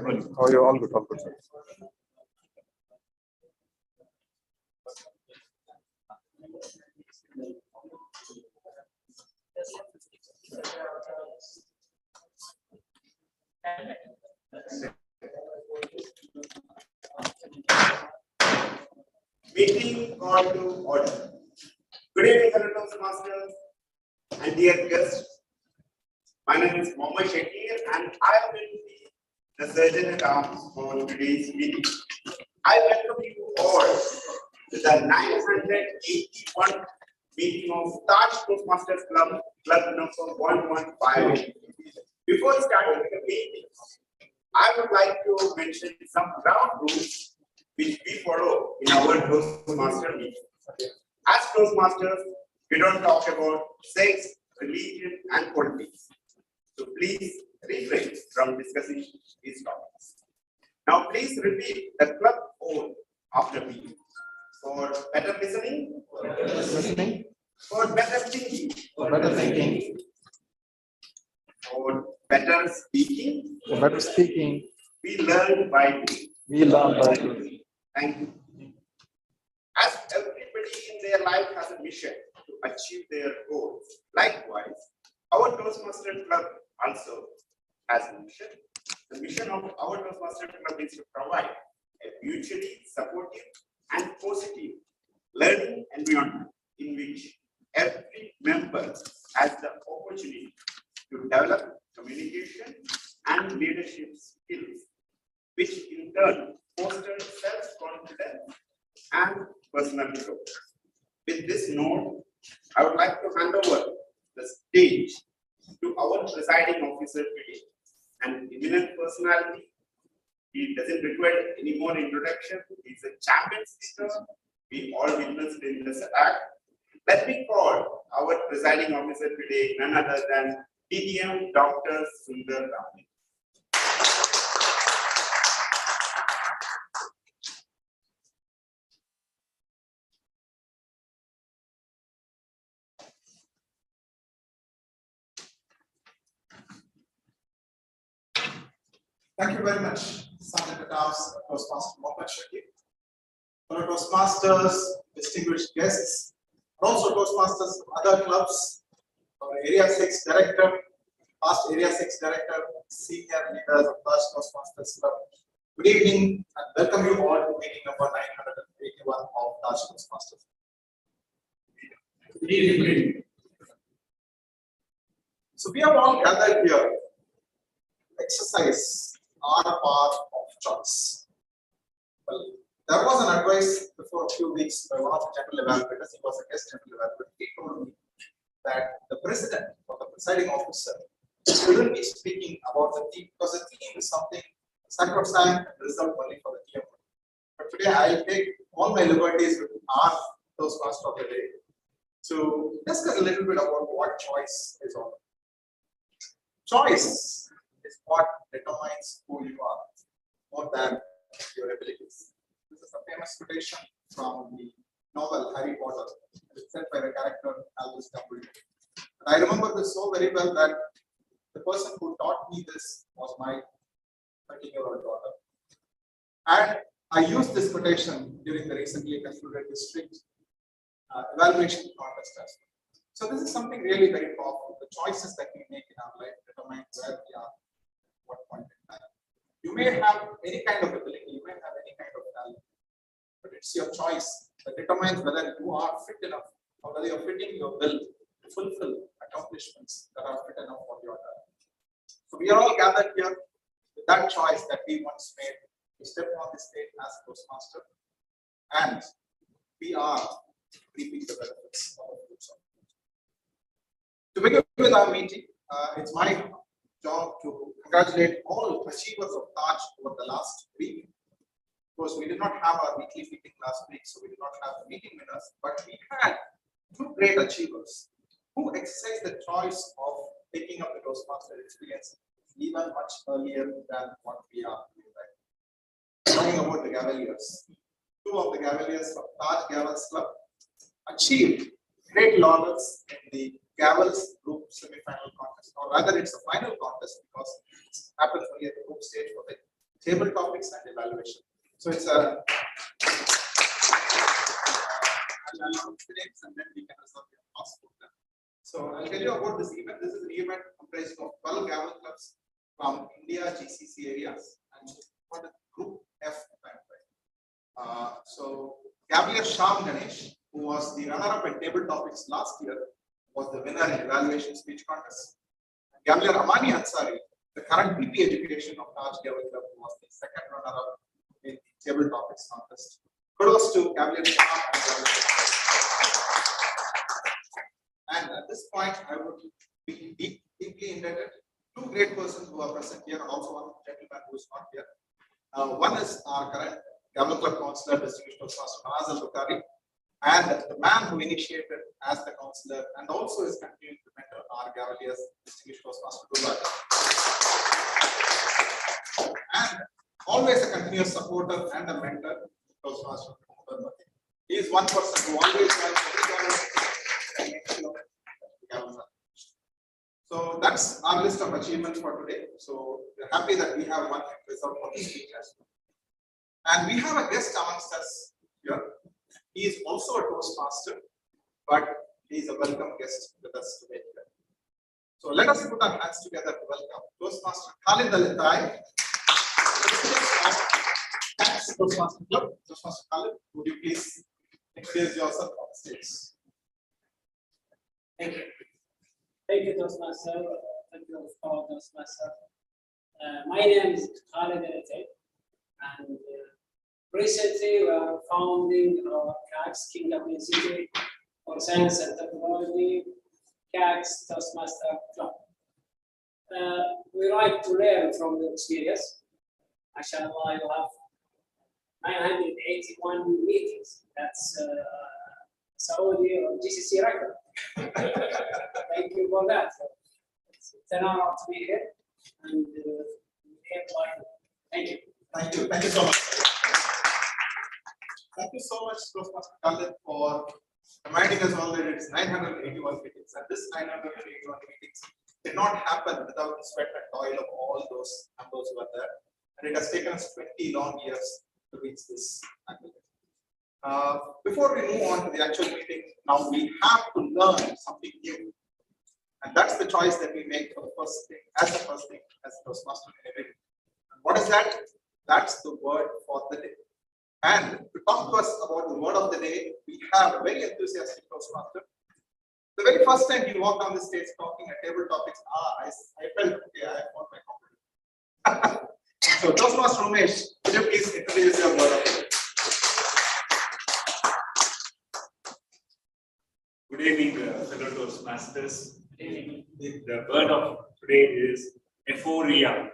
Oh, you're all good, sir. Meeting call to order. Good evening, fellow Toastmasters and dear guests. My name is Mohammed Shakir and I will be the surgeon at arms for today's meeting. I welcome you all to the 981 meeting of Taj Toastmasters Club number 115. Before starting the meeting, I would like to mention some ground rules which we follow in our Toastmaster meeting. As Toastmasters, we don't talk about sex, religion, and politics. So please refrain from discussing these topics. Now please repeat the club code after me. For better listening, for better thinking, for better speaking, we learn by doing. Thank you. As everybody in their life has a mission to achieve their goals, likewise, our Toastmaster Club also has a mission. The mission of our Toastmaster Club is to provide a mutually supportive and positive learning environment in which every member has the opportunity to develop communication and leadership skills, which in turn foster self-confidence and personal growth. With this note, I would like to hand over the stage to our presiding officer today, an eminent personality. He doesn't require any more introduction. He's a champion speaker. We all witnessed in this act. Let me call our presiding officer today, none other than TTM Dr. Sundar Rao. Thank you very much, Sergeant at Arms, Toastmaster Mohammed Shakir. Fellow Toastmasters, distinguished guests, and also Toastmasters from other clubs, our Area 6 Director, past Area 6 Director, senior leaders of Taj Toastmasters Club. Good evening and welcome you all to meeting number 981 of Taj Toastmasters. Good evening. So we are all gathered here to exercise our power of choice. Well, there was an advice before a few weeks by one of the general evaluators. He was a guest general evaluator. He told me that the president or the presiding officer shouldn't be speaking about the theme because the theme is something sacrosanct and reserved only for the TM. But today I'll take all my liberties with our Toastmaster of the day to discuss a little bit about what choice is all. Choice is what determines who you are more than your abilities. This is a famous quotation from the novel Harry Potter. It's said by the character Albus Dumbledore. And I remember this so very well that the person who taught me this was my 13-year-old daughter. And I used this quotation during the recently concluded district evaluation contest as well. So this is something really very powerful. The choices that we make in our life determine where we are at what point in time. You may have any kind of ability, you may have any kind of talent, but it's your choice that determines whether you are fit enough or whether you're fitting your will to fulfill accomplishments that are fit enough for your talent. So we are all gathered here with that choice that we once made to step on the stage as Toastmaster, and we are reaping the benefits of the fruits of it. To begin with our meeting, it's my job to congratulate all achievers of Taj over the last week. Of course, we did not have our weekly meeting last week, so we did not have the meeting winners, but we had two great achievers who exercised the choice of taking up the Toastmaster experience even much earlier than what we are doing right now. Talking about the Gavaliers. Two of the Gavaliers from Taj Gavels Club achieved great laurels in the Gavels group semi-final contest, or rather it's a final contest because it happens only at the group stage for the table topics and evaluation. So it's a I'll announce the names and then we can resolve your passport. So I'll tell you about this event. This is an event comprised of 12 gavel clubs from India GCC areas and for the group F. So Gabriel Sham Ganesh, who was the runner-up in table topics last year, was the winner in evaluation speech contest. Gabriel Amani Ansari, the current VP education of Taj Gavel Club, was the second runner-up in the table topics contest. Kudos to Gabriel Sham and Gabriel. And at this point, I would be deeply indebted. Two great persons who are present here, and also one gentleman who is not here. One is our current Gavel Club Councillor, Distinguished Toastmaster Manaz Al-Bukhari, and the man who initiated as the councillor and also is continuing to mentor our Gaveliers, Distinguished Toastmaster Dulwar. And always a continuous supporter and a mentor, Toastmaster Dulwar. He is one person who always wants every Gavel. So that's our list of achievements for today. So we're happy that we have one result for this week as well. And we have a guest amongst us here. He is also a Toastmaster, but he is a welcome guest with us today. So let us put our hands together to welcome Toastmaster Khalid Alitai. Thanks, Toastmaster Club. Toastmaster Khalid, would you please introduce yourself on stage? Thank you. Thank you, Toastmaster. Thank you, Toastmaster. My name is Khalid Alitai, and recently we are founding our CACS Kingdom Institute for Science and Technology, CACS Toastmaster Club. We like to learn from the experience. MashaAllah, you have 981 meetings. That's Saudi or GCC record. Thank you for that. It's an honor to be here. And thank you. Thank you. Thank you so much. Thank you so much, Toastmaster Khalid, for reminding us all that it's 981 meetings. And this 981 meetings did not happen without the sweat and toil of all those members who are there. And it has taken us 20 long years to reach this agreement. Before we move on to the actual meeting, now we have to learn something new. And that's the choice that we make for the first thing, as a Toastmaster in every meeting. And what is that? That's the word for the day. And to talk to us about the word of the day, we have a very enthusiastic Toastmaster. The very first time he walked on the stage talking at table topics, I felt, okay, I found my confidence. So, Toastmaster Umesh, would you please introduce your word of the day? Good evening, fellow Toastmasters. The word of today is euphoria.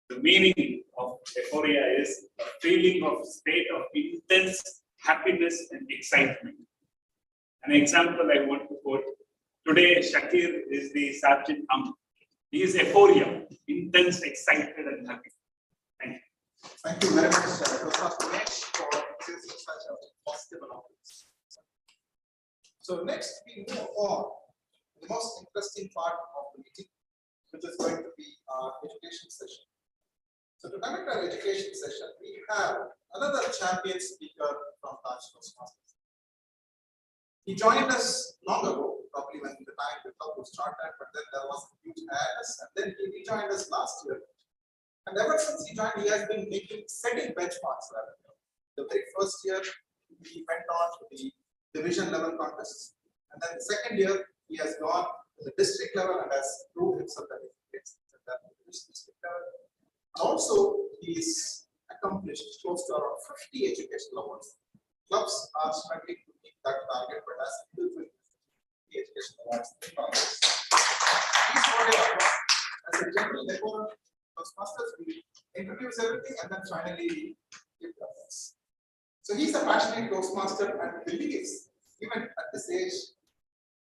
The meaning of euphoria is a feeling of state of intense happiness and excitement. An example I want to quote. Today, Shakir is the Sergeant He is euphoria, intense, excited, and happy. Thank you. Thank you very much, Toastmaster Umesh, for choosing such a positive announcement. So next we move on to the most interesting part of the meeting, which is going to be our education session. So to conduct our education session, we have another champion speaker from Taj Toastmasters. He joined us long ago, probably when the time the club was started, but then there was a huge hiatus, and then he rejoined us last year. And ever since he joined, he has been setting benchmarks. The very first year, he went on to the division level contests, and then the second year, he has gone to the district level and has proved himself that he gets at that district level. Also, he's accomplished close to around 50 educational awards. Clubs are struggling to meet that target, but as individual educational awards, he's holding up as a general decorum. Toastmasters will introduce everything and then finally give the awards. So he's a passionate Toastmaster and believes, even at this age,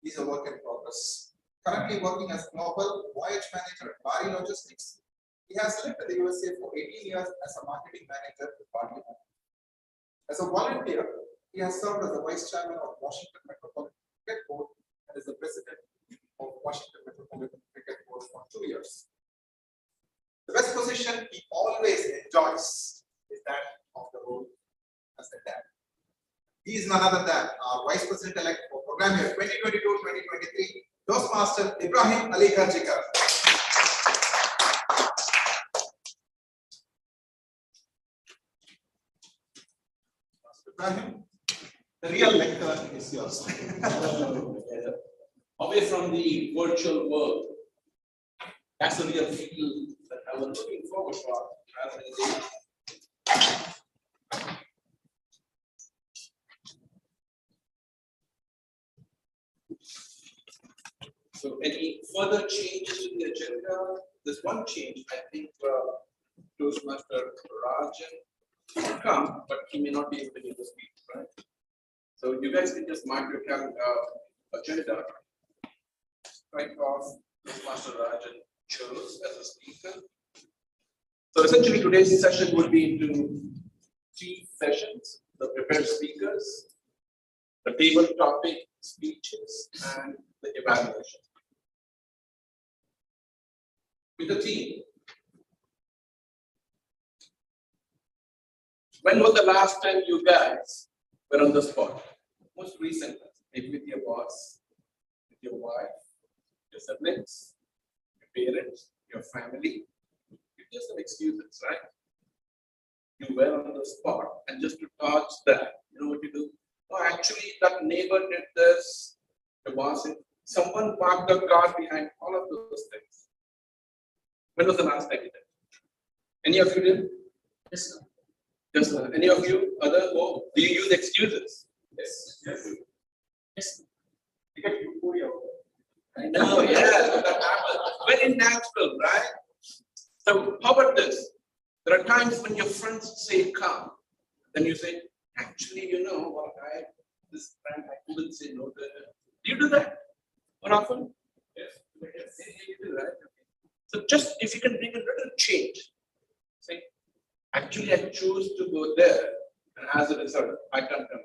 he's a work in progress. Currently working as global voyage manager at Bari Logistics. He has lived in the USA for 18 years as a marketing manager with Bari. As a volunteer, he has served as the vice chairman of Washington Metropolitan Cricket Board and is the president of Washington Metropolitan Cricket Board for 2 years. The best position he always Joyce is that of the role as a dad. He is none other than our Vice President-elect for Program Year 2022-2023, Toastmaster Ibrahim Ali Karjikar. Ibrahim, the real lecture is yours. Away from the virtual world. That's the real feel that I was looking forward for rather than So any further changes to the agenda? There's one change. I think Toastmaster Rajan will come, but he may not be able to give the speech, right? So you guys can just mark your agenda. Right off Toastmaster Rajan chose as a speaker. So essentially today's session would be into 3 sessions: the prepared speakers, the table topic speeches, and the evaluation. With the team. When was the last time you guys were on the spot? Most recent, maybe with your boss, with your wife, your siblings, your parents, your family. You give some excuses, right? You were on the spot, and just to dodge that, you know what you do? Oh, actually, that neighbor did this. The boss, someone parked the car behind, all of those things. When was the last time you did? Any of you did? Yes, sir. Yes, sir. Any of you? Other? Oh, do you use excuses? Yes. Yes. Yes. Because you put your I know, yeah, that happens. Very natural, right? So, how about this? There are times when your friends say come, then you say, actually, you know what, this friend, I couldn't say no to them. Do you do that? More often? Yes. You do, right? So, just if you can bring a little change, say, actually, I choose to go there, and as a result, I can't come.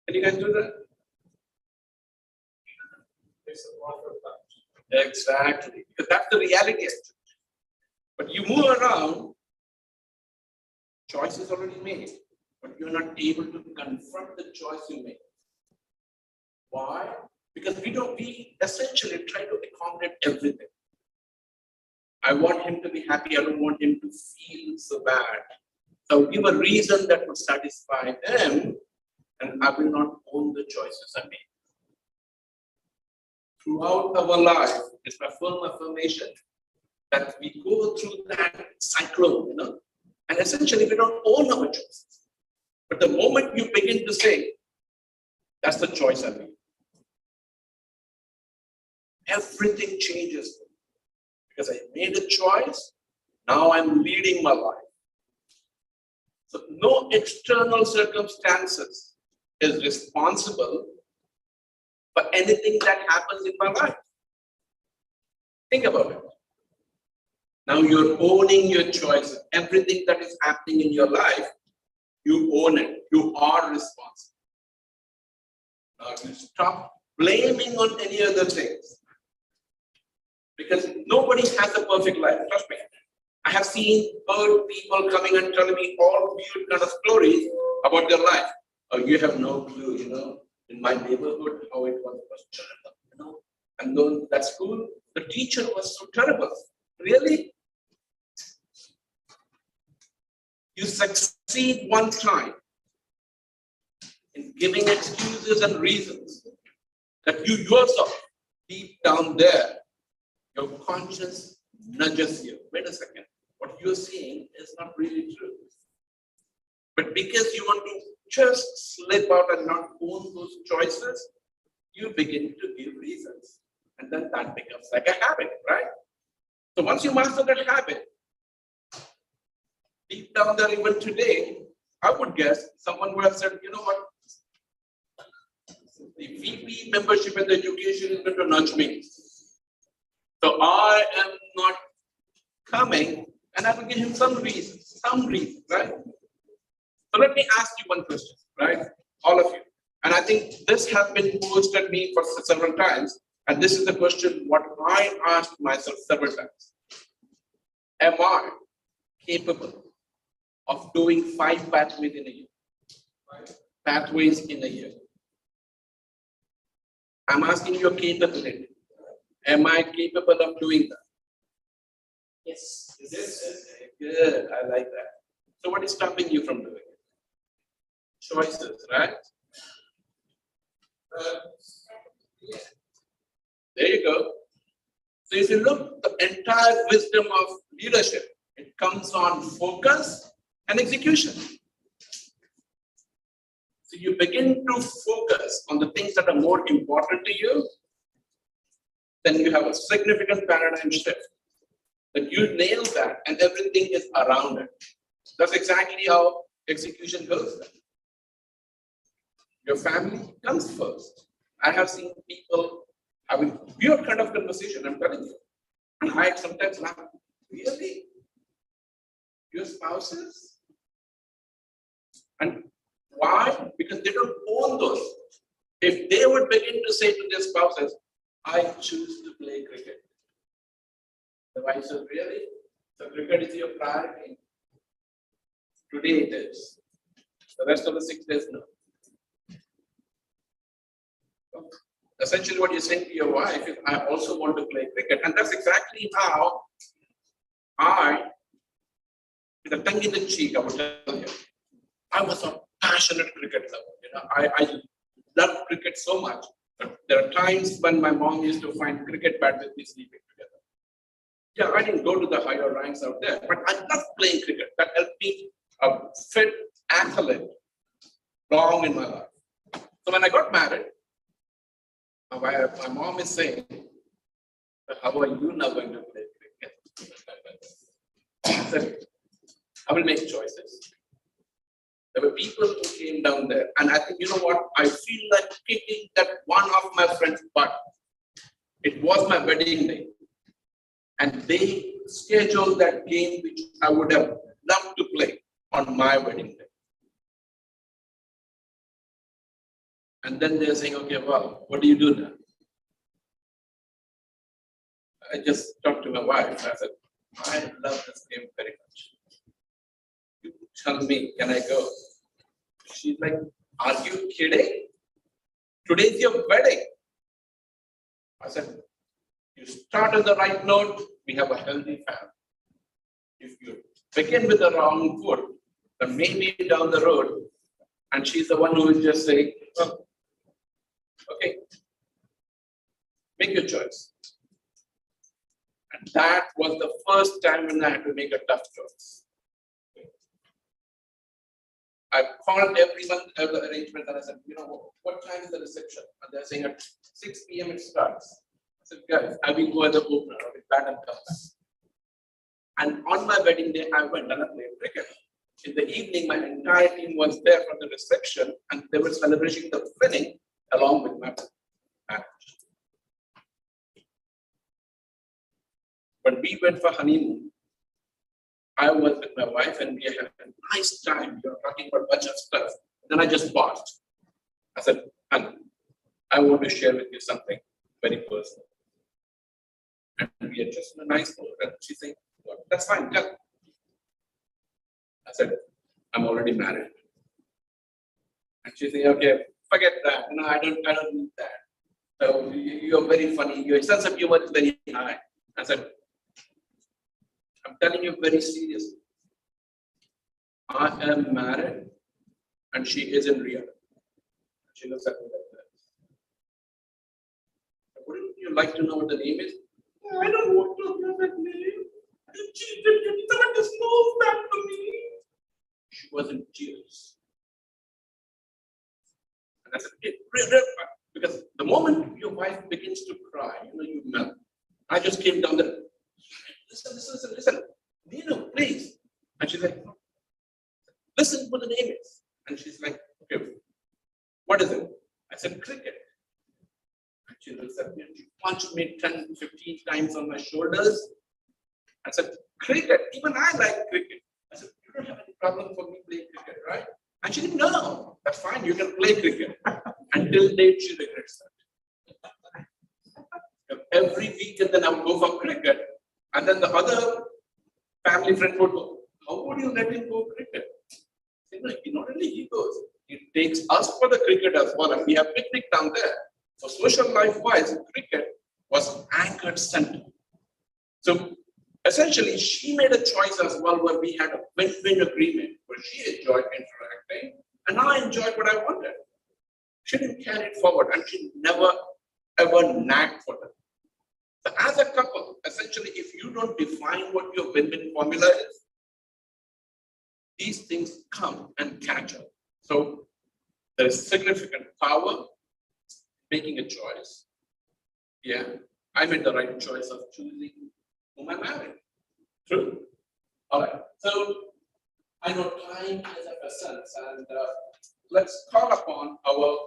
Can you guys do that? Exactly, because that's the reality actually. But you move around, choice is already made, but you're not able to confront the choice you made. Why? Because we essentially try to accommodate everything. I want him to be happy, I don't want him to feel so bad. So give a reason that would satisfy them, and I will not own the choices I made. Throughout our life, it's my firm affirmation that we go through that cyclone, and essentially we don't own our choices. But the moment you begin to say, that's the choice I made, everything changes. Because I made a choice, now I'm leading my life. So no external circumstances is responsible for anything that happens in my life. Think about it. Now you're owning your choices. Everything that is happening in your life, you own it. You are responsible. Now you stop blaming on any other things. Because nobody has a perfect life. Trust me. I have heard people coming and telling me all weird kind of stories about their life. Oh, you have no clue, in my neighborhood, how it was terrible, And then that school, the teacher was so terrible. Really? You succeed one time in giving excuses and reasons that you yourself, deep down there, your conscience nudges you. Wait a second. What you're seeing is not really true. But because you want to just slip out and not own those choices, you begin to give reasons. And then that becomes like a habit, right? So once you master that habit, deep down there, even today, I would guess someone would have said, you know what? The VP membership in the education is going to nudge me. So I am not coming, and I will give him some reason, right? So let me ask you one question, right? All of you. And I think this has been posed at me for several times. And this is the question what I asked myself several times. am I capable of doing 5 pathways in a year? 5 pathways in a year. I'm asking your capability. Am I capable of doing that? Yes. Yes. Good. I like that. So what is stopping you from doing it? Choices, right? Yeah. There you go. So if you look, the entire wisdom of leadership, it comes on focus and execution. So you begin to focus on the things that are more important to you, then you have a significant paradigm shift. That you nail that and everything is around it. That's exactly how execution goes. Your family comes first. I have seen people having weird kind of conversation, I'm telling you. And I sometimes laugh, really? Your spouses? And why? Because they don't own those. If they would begin to say to their spouses, I choose to play cricket. The wife says, really? So cricket is your priority? Today it is. The rest of the 6 days, no. Essentially what you're saying to your wife is, I also want to play cricket. And that's exactly how I, with a tongue in the cheek, I would tell you, I was a passionate cricket lover. I love cricket so much. But there are times when my mom used to find cricket bad with me sleeping together. Yeah, I didn't go to the higher ranks out there, but I love playing cricket. That helped me a fit athlete long in my life. So when I got married, my mom is saying, how are you now going to play cricket? I said, I will make choices. There were people who came down there, and I think, you know what? I feel like kicking that one of my friends' butt. It was my wedding day, and they scheduled that game which I would have loved to play on my wedding day. And then they're saying, okay, well, what do you do now? I just talked to my wife. I said, I love this game very much. You tell me, can I go? She's like, are you kidding? Today's your wedding. I said, you start on the right note, we have a healthy family. If you begin with the wrong foot, then maybe down the road, and she's the one who will just say, oh, okay, make your choice. And that was the first time when I had to make a tough choice. I called everyone at the arrangement and I said, you know, what time is the reception? And they're saying at 6 p.m. it starts. I said, guys, I will go as the opener, I will bat and come back. And on my wedding day, I went and I played cricket. In the evening, my entire team was there for the reception and they were celebrating the winning along with my marriage. When we went for honeymoon, I was with my wife and we had a nice time. We were talking about a bunch of stuff. Then I just paused. I said, honey, I want to share with you something very personal. And we are just in a nice mood. And she said, well, that's fine, tell. I said, I'm already married. And she said, okay, forget that. No, I don't need that. So you're very funny. Your sense of humor is very high. I said, I'm telling you very seriously. I am married and she is in Rio. She looks at me like that. Wouldn't you like to know what the name is? I don't want to know that name. You cheated. You didn't disclose that to me. She was in tears. And I said, because the moment your wife begins to cry, you melt. I just came down there. Listen. Nino, please. And she's like, listen what the name is. And she's like, okay, what is it? I said, cricket. And she looks at me and she punched me 10, 15 times on my shoulders. I said, cricket? Even I like cricket. I said, you don't have any problem for me playing cricket, right? And she said, no, that's fine, you can play cricket. Until date, she regrets that. Every weekend, then I would go for cricket. And then the other family friend would go, how would you let him go cricket? You know, not only he goes, he takes us for the cricket as well, and we have picnic down there. So social life wise, cricket was anchored center. So essentially, she made a choice as well where we had a win-win agreement where she enjoyed interacting and I enjoyed what I wanted. She didn't carry it forward and she never ever nagged for that. So as a couple, essentially, if you don't define what your win-win formula is, these things come and catch up. So there is significant power making a choice. Yeah, I made the right choice of choosing whom I married. True. All right. So I know time is of essence, and let's call upon our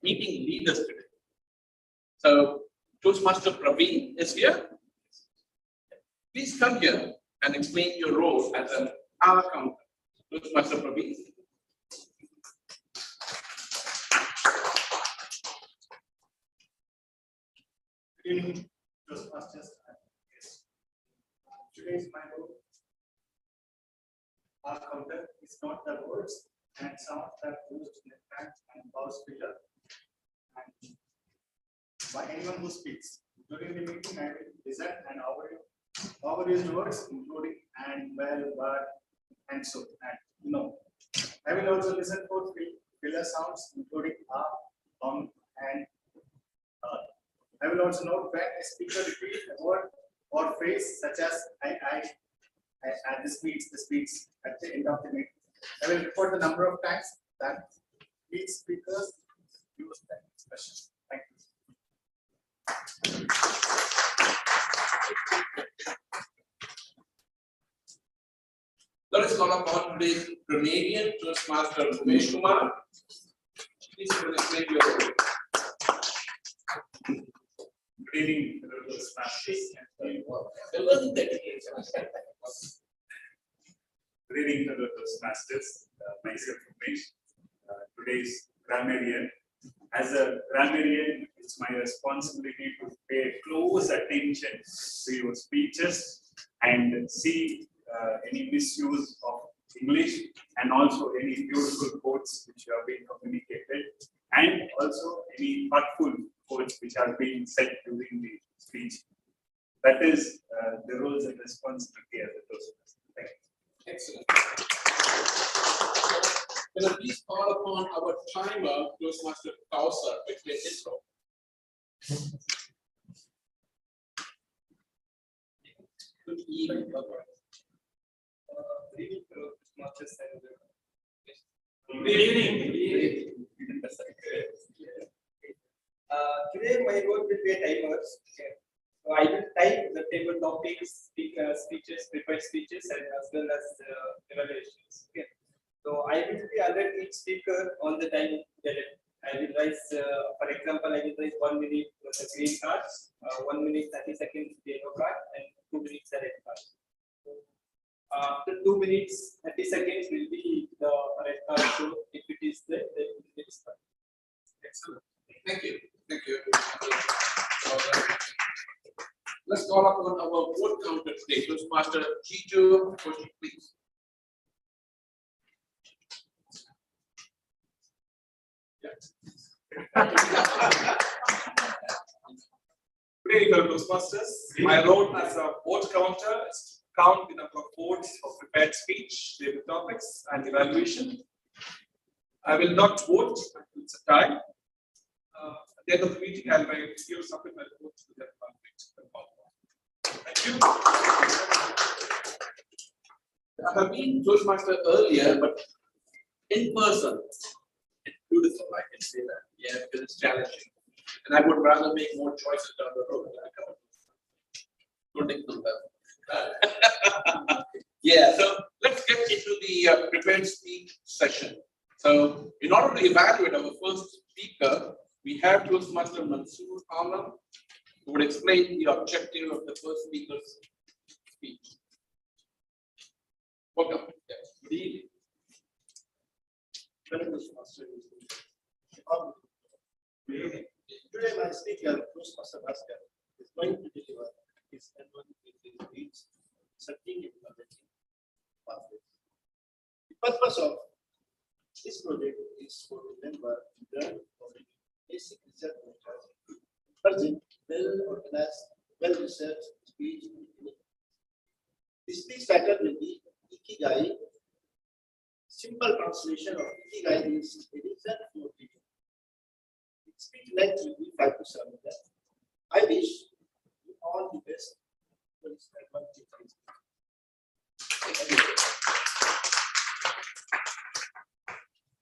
meeting leaders today. So Toastmaster Praveen is here. Please come here and explain your role as an accountant. Toastmaster Praveen. Good evening, Toastmasters. Today's my role. Our counter is not the words and sounds that used in the fact and pause filler. And by anyone who speaks. During the meeting, I will listen and overuse words, including and, well, but, and so, and no. I will also listen for filler sounds, including and. I will also note when a speaker repeats a word or phrase such as I, and this speaks at the end of the meeting. I will report the number of times that each speaker use that expression. Thank you. Let us call upon today's Grenadian Toastmaster Umesh Kumar. Please explain your role. Good evening, Toastmasters. Good evening, Toastmasters. Myself, Umesh, today's grammarian. As a grammarian, it's my responsibility to pay close attention to your speeches and see any misuse of English and also any beautiful quotes which have been communicated and also any hurtful quotes which are being said during the speech. That is the roles and responsibility as a Toastmaster. Thank you. Excellent. Can I please call upon our timer, Toastmaster Kausar, to explain his role? Good evening. Good evening. Today my role will be a timer. So I will type the table topics, speeches, prepared speeches, and as well as evaluations. Okay. So I will be alert each speaker on the time delay. I will raise, for example, I will raise 1 minute the green cards, 1 minute 30 seconds the yellow card, and 2 minutes the red card. After 2 minutes 30 seconds will be the red card show. If it is there, then it will start. Excellent. Thank you. Thank you. Let's call upon our vote counter today. Toastmaster Chicho, please. Good evening, fellow Toastmasters. My role as a vote counter is to count the number of votes for prepared speech, table topics, and evaluation. I will not vote until it's a tie. At the end of the meeting, I'll give submit my vote to the conflict. Thank you. I have been Toastmaster earlier, but in person, it's beautiful. I can say that. Yeah, because it's challenging. And I would rather make more choices down the road. Don't ignore that. Yeah, so let's get into the prepared speech session. So, in order to evaluate our first speaker, we have Toastmaster Mansoor Alam, who would explain the objective of the first speaker's speech. Welcome. Good evening. Today, my speaker, Toastmaster Bhaskar, is going to deliver his annual speech, something in Purpose of this project is for the member to learn basic research methods, present, well-organized, well-researched speech. The speech pattern will be Ikigai. Simple translation of Ikigai is a reason for living. Its speech length will be 5 to 7 minutes. I wish you all the best.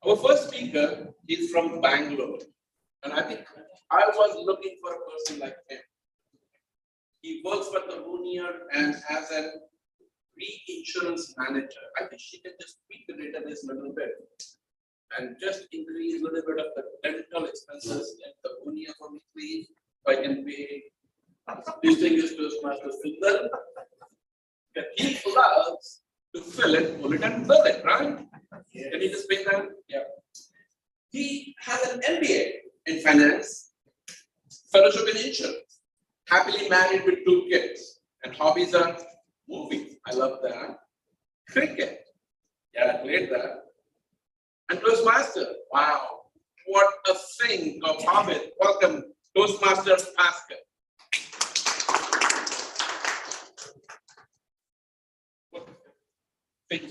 Our first speaker is from Bangalore, and I think I was looking for a person like him. He works for the Union and as a reinsurance manager. I think she can just tweak the database a little bit and just increase a little bit of the dental expenses at the Union for me, please. If I can pay distinguished Toastmasters Sundar. He loves to fill it, pull it, and fill it, right? Yes. Can you just explain that? Yeah. He has an MBA in finance, fellowship in insurance, happily married with 2 kids, and hobbies are movies. I love that. Cricket. Yeah, I played that. And Toastmaster. Wow. What a thing of hobbies. Welcome, Toastmasters Pascal. Thank you.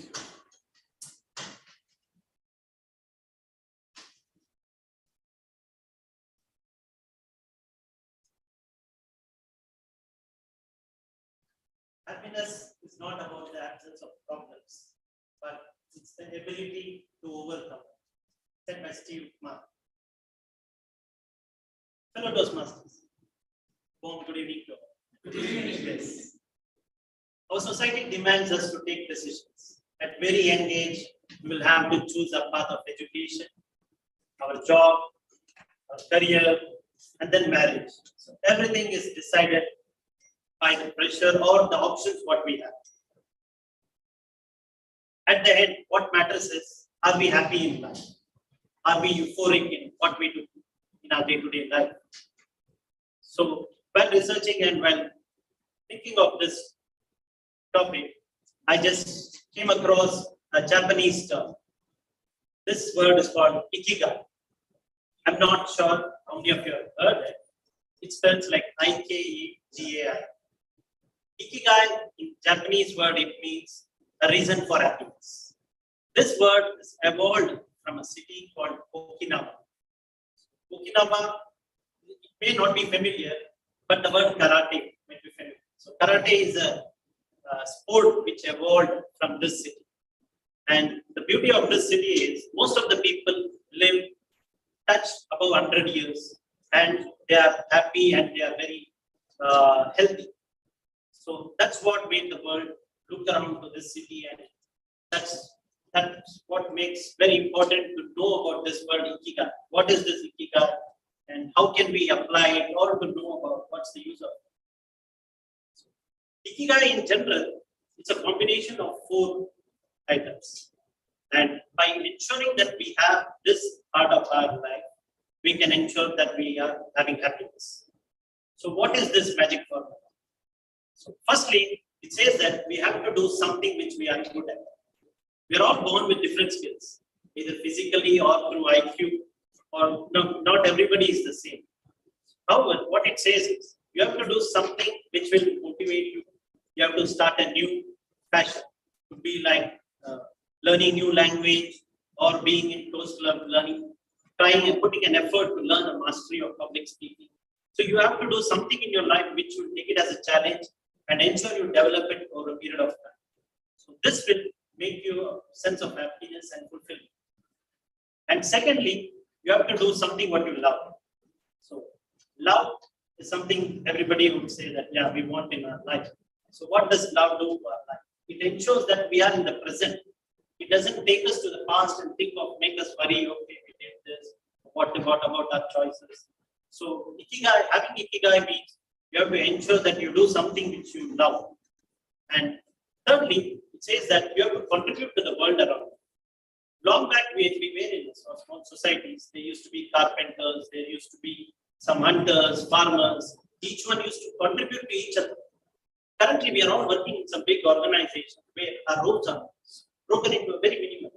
Happiness is not about the absence of problems, but it's the ability to overcome. Said by Steve Mark. Fellow Toastmasters, good evening to all. Good evening. Yes. Our society demands us to take decisions. At very young age, we will have to choose a path of education, our job, our career, and then marriage. So everything is decided by the pressure or the options what we have. At the end, what matters is, are we happy in life? Are we euphoric in what we do in our day-to-day life? So while researching and while thinking of this topic, I just came across a Japanese term. This word is called Ikigai. I'm not sure how many of you have heard it. It spells like I-K-E-G-A-I. Ikigai in Japanese word, it means a reason for happiness. This word is evolved from a city called Okinawa. Okinawa, it may not be familiar, but the word karate may be familiar. So karate is a sport which evolved from this city. And the beauty of this city is most of the people live touched above 100 years and they are happy and they are very healthy. So that's what made the world look around to this city, and that's what makes very important to know about this word Ikigai. What is this Ikigai and how can we apply it or to know about what's the use of it. Ikigai in general, it's a combination of 4 items. And by ensuring that we have this part of our life, we can ensure that we are having happiness. So what is this magic formula? So firstly, it says that we have to do something which we are good at. We are all born with different skills, either physically or through IQ, or no, not everybody is the same. However, what it says is, you have to do something which will motivate you. You have to start a new passion. It could be like learning new language or being in close learning, trying and putting an effort to learn a mastery of public speaking. So you have to do something in your life which will take it as a challenge and ensure you develop it over a period of time. So this will make you a sense of happiness and fulfillment. And secondly, you have to do something what you love. So love is something everybody would say that, yeah, we want in our life. So what does love do to our life? It ensures that we are in the present. It doesn't take us to the past and make us worry, okay, we did this, what about our choices. So having Ikigai means you have to ensure that you do something which you love. And thirdly, it says that you have to contribute to the world around you. Long back, we were in small societies. There used to be carpenters, there used to be some hunters, farmers. Each one used to contribute to each other. Currently, we are all working in some big organizations where our roles are broken into a very minimum.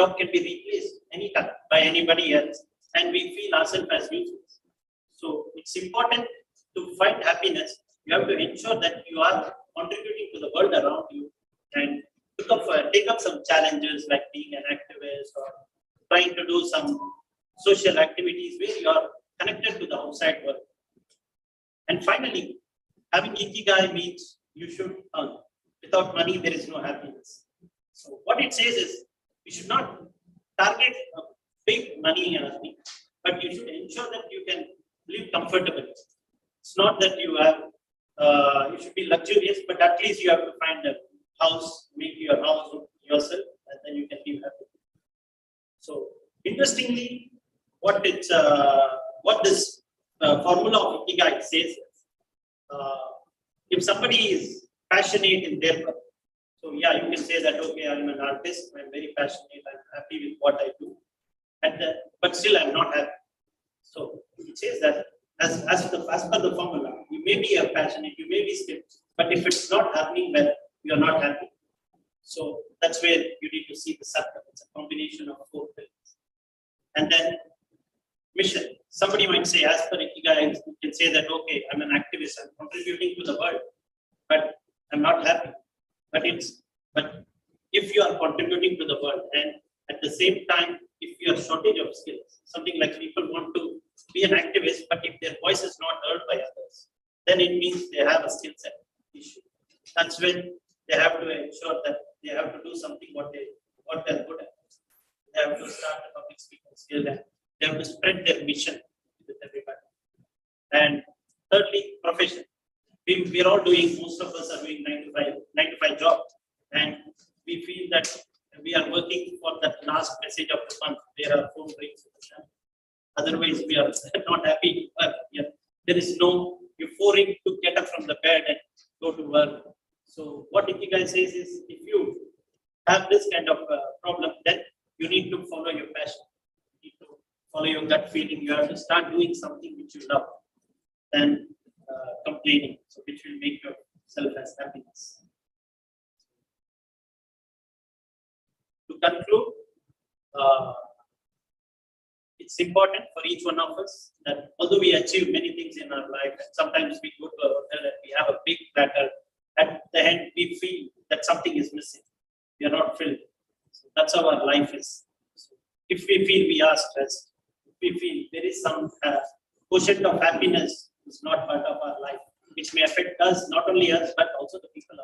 job can be replaced anytime by anybody else, and we feel ourselves as useless. So it's important to find happiness. You have to ensure that you are contributing to the world around you and take up some challenges like being an activist or trying to do some social activities where you are connected to the outside world. And finally, having ikigai means you should earn. Without money, there is no happiness. So what it says is you should not target a big money earning, but you should ensure that you can live comfortably. It's not that you have, you should be luxurious, but at least you have to find a house, make your house yourself, and then you can live happy. So interestingly, what this formula of ikigai says is, if somebody is passionate in their work, so yeah, you can say that, okay, I'm an artist, I'm very passionate, I'm happy with what I do, but still I'm not happy. So it says that as per the formula, you may be a passionate, you may be skilled, but if it's not happening well, you're not happy. So that's where you need to see the circle. It's a combination of 4 pillars. And then mission. Somebody might say, as per ikigai, you can say that, okay, I'm an activist, I'm contributing to the world, but I'm not happy. But if you are contributing to the world, and at the same time, if you are shortage of skills, something like people want to be an activist, but if their voice is not heard by others, then it means they have a skill set issue. That's when they have to ensure that they have to do something what they're good at. They have to start a public speaking skill, and they have to spread their mission with everybody. And thirdly, profession. We're all doing, most of us are doing 9 to 5 jobs, and we feel that we are working for that last message of the month where our phone rings. Otherwise, we are not happy. There is no euphoric to get up from the bed and go to work. So what ikigai says is, if you have this kind of problem, then you need to follow your passion. You need to follow your gut feeling. You have to start doing something which you love, than complaining, so which will make yourself as happiness. To conclude, it's important for each one of us that although we achieve many things in our life, and sometimes we go to a hotel and we have a big platter, at the end we feel that something is missing. We are not filled. So that's how our life is. So if we feel we are stressed, if we feel there is some quotient of happiness is not part of our life, which may affect us, not only us, but also the people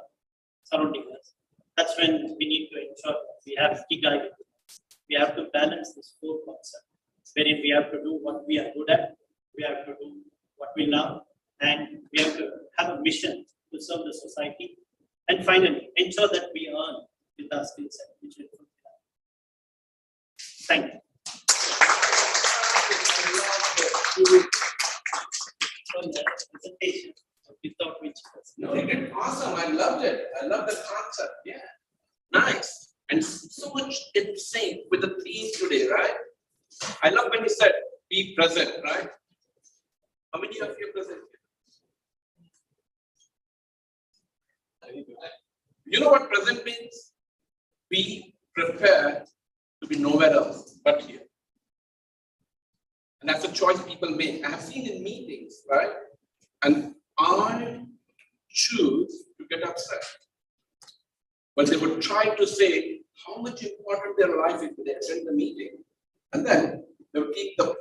surrounding us. That's when we need to ensure that we have ikigai. We have to balance this 4 concepts, wherein we have to do what we are good at, we have to do what we love, and we have to have a mission to serve the society. And finally, ensure that we earn with our skill set, which will fulfill. Thank you. Presentation without which. No, you did awesome. I loved it. I love the concept. Yeah. Nice. And so much in sync with the theme today, right? I love when you said be present, right? How many of you are present here? You know what present means? Be prepared to be nowhere else but here. And that's a choice people make. I have seen in meetings, right? And I choose to get upset. But they would try to say how much important their life is when they attend the meeting. And then they would keep the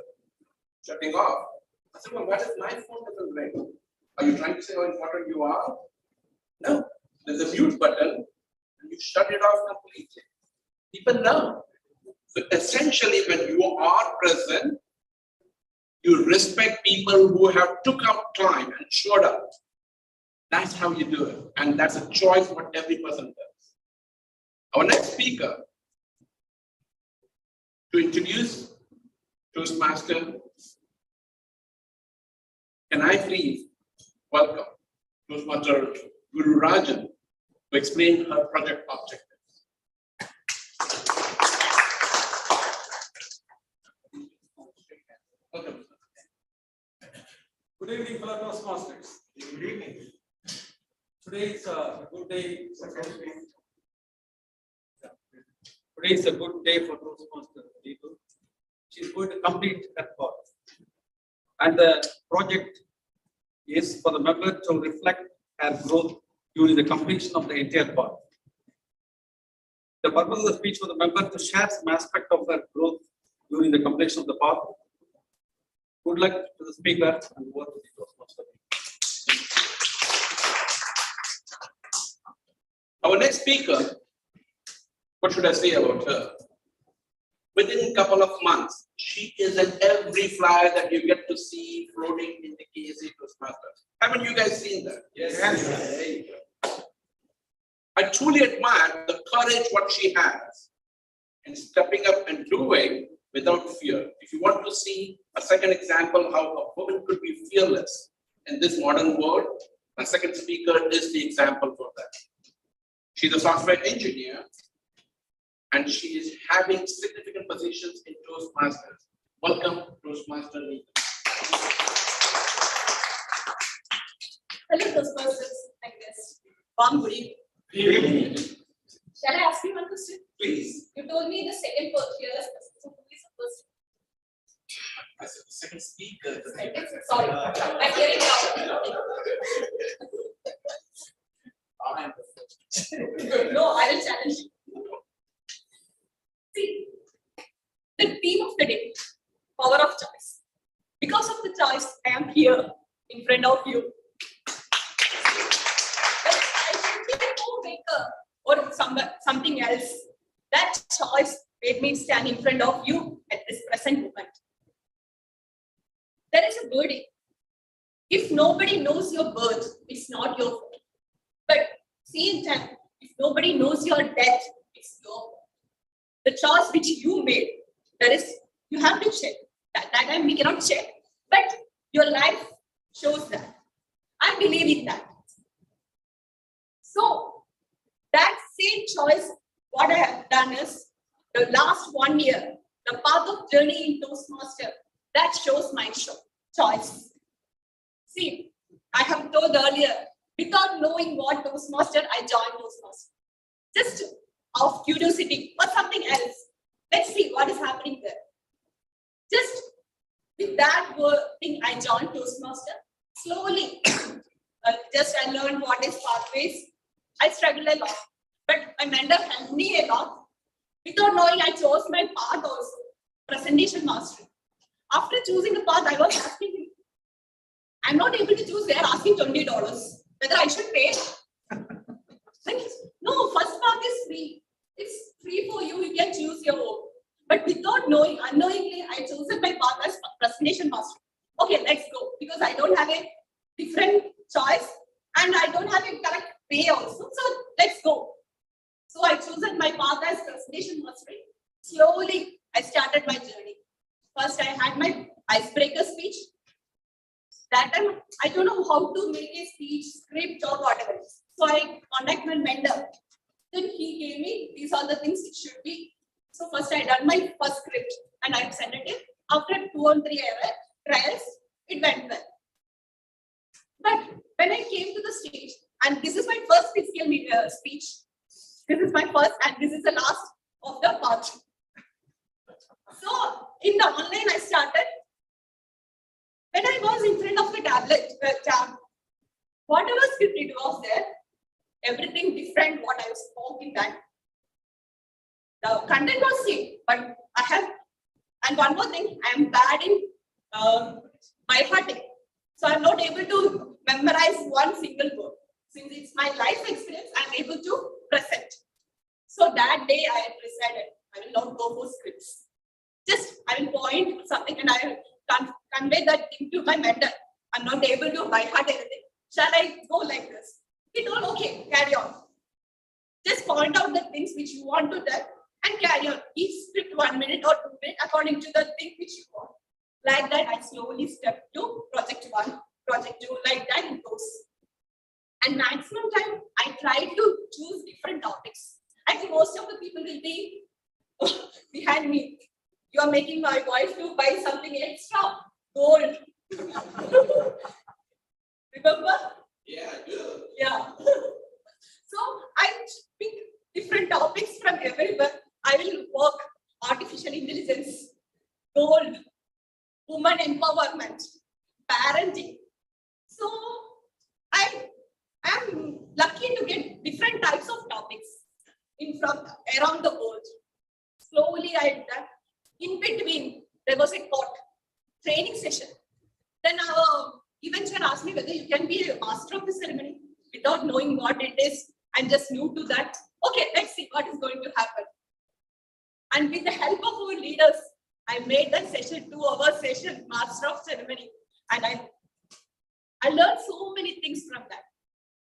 shutting off. I said, well, what if my phone doesn't ring? Are you trying to say how important you are? No. There's a mute button and you shut it off completely. People know. So essentially, when you are present, you respect people who have took out time and showed up. That's how you do it. And that's a choice what every person does. Our next speaker to introduce Toastmaster, can I please welcome Toastmaster Guru Rajan to explain her project objectives. Welcome. Good evening, fellow Toastmasters. Good evening. Today is a good day. Today Today is a good day for Toastmasters people. She is going to complete that part. And the project is for the member to reflect her growth during the completion of the entire part. The purpose of the speech for the member to share some aspect of her growth during the completion of the path. Good luck to the speaker and over to the Toastmaster. Our next speaker, what should I say about her? Within a couple of months, she is in every flyer that you get to see floating in the KSA Toastmasters. Haven't you guys seen that? Yes. There you go. I truly admire the courage what she has in stepping up and doing without fear. If you want to see a second example how a woman could be fearless in this modern world, my second speaker is the example for that. She's a software engineer and she is having significant positions in Toastmasters. Welcome, Toastmaster Neeta. Hello, Toastmasters. I guess. Warm good evening. Shall I ask you one question? Please. You told me the second person here is person. So who is the first? I said the second speaker. Sorry, I'm hearing now. I am the first. No, I will challenge you. See, the theme of the day, power of choice. Because of the choice, I am here in front of you. Whether I should be a homemaker or something else, that choice made me stand in front of you at this present moment. There is a verdict. If nobody knows your birth, it's not your fault. But same time, if nobody knows your death, it's your fault. The choice which you made, that is, you have to check. That time we cannot check, but your life shows that. I believe in that. So, that same choice, what I have done is, the last 1 year, the path of journey in Toastmaster, that shows my choice. See, I have told earlier, without knowing what Toastmaster, I joined Toastmaster. Just out of curiosity or something else. Let's see what is happening there. Just with that thing, I joined Toastmaster. Slowly, I learned what is pathways. I struggled a lot, but my mentor helped me a lot. Without knowing, I chose my path also, presentation mastery. After choosing the path, I was asking him, I'm not able to choose, they are asking $20, whether I should pay. No, first path is free. It's free for you, you can choose your own. But without knowing, unknowingly, I chose my path as presentation mastery. Okay, let's go, because I don't have a different choice and I don't have a correct pay also. So let's go. So I chose my path as presentation mastery. Slowly, I started my journey. First, I had my icebreaker speech. That time, I don't know how to make a speech, script, or whatever. So I contact my mentor. Then he gave me, these are the things it should be. So first I done my first script and I sent it in. After 2 or 3 trials, it went well. But when I came to the stage, and this is my first physical speech, this is my first and this is the last of the part. So in the online I started. When I was in front of the tablet, whatever script it was there, everything different what I spoke in that. The content was same, but I have, and one more thing, I am bad in by hearting. So I'm not able to memorize one single word. Since it's my life experience, I'm able to present. So that day I decided I will not go for scripts. Just I will point something and I will convey that thing to my mentor. I'm not able to by heart anything. Shall I go like this? He told, okay, carry on. Just point out the things which you want to tell and carry on. Each script 1 minute or 2 minutes according to the thing which you want. Like that, I slowly stepped to project 1, project 2, like that it goes. And maximum time, I try to choose different topics. I think most of the people will be behind me. You are making my wife to buy something extra gold. Remember? Yeah, good. Yeah. So I pick different topics from everywhere. I will work artificial intelligence, gold, women empowerment, parenting. So I am lucky to get different types of topics from around the world. Slowly I done. In between, there was a court training session. Then our event chair asked me whether you can be a master of the ceremony without knowing what it is. I'm just new to that. Okay, let's see what is going to happen. And with the help of our leaders, I made that session 2-hour session, master of ceremony. And I learned so many things from that.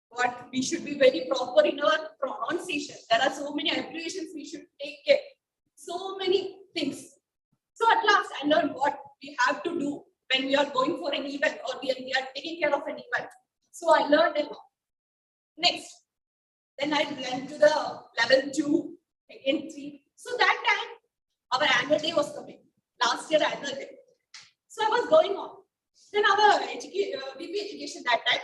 What we should be very proper in our pronunciation. There are so many abbreviations we should take care. So many things. So at last I learned what we have to do when we are going for an event or when we are taking care of an event. So I learned a lot. Next, then I went to the level 2, again 3. So that time, our annual day was coming. Last year annual day. So I was going on. Then our VP education that time,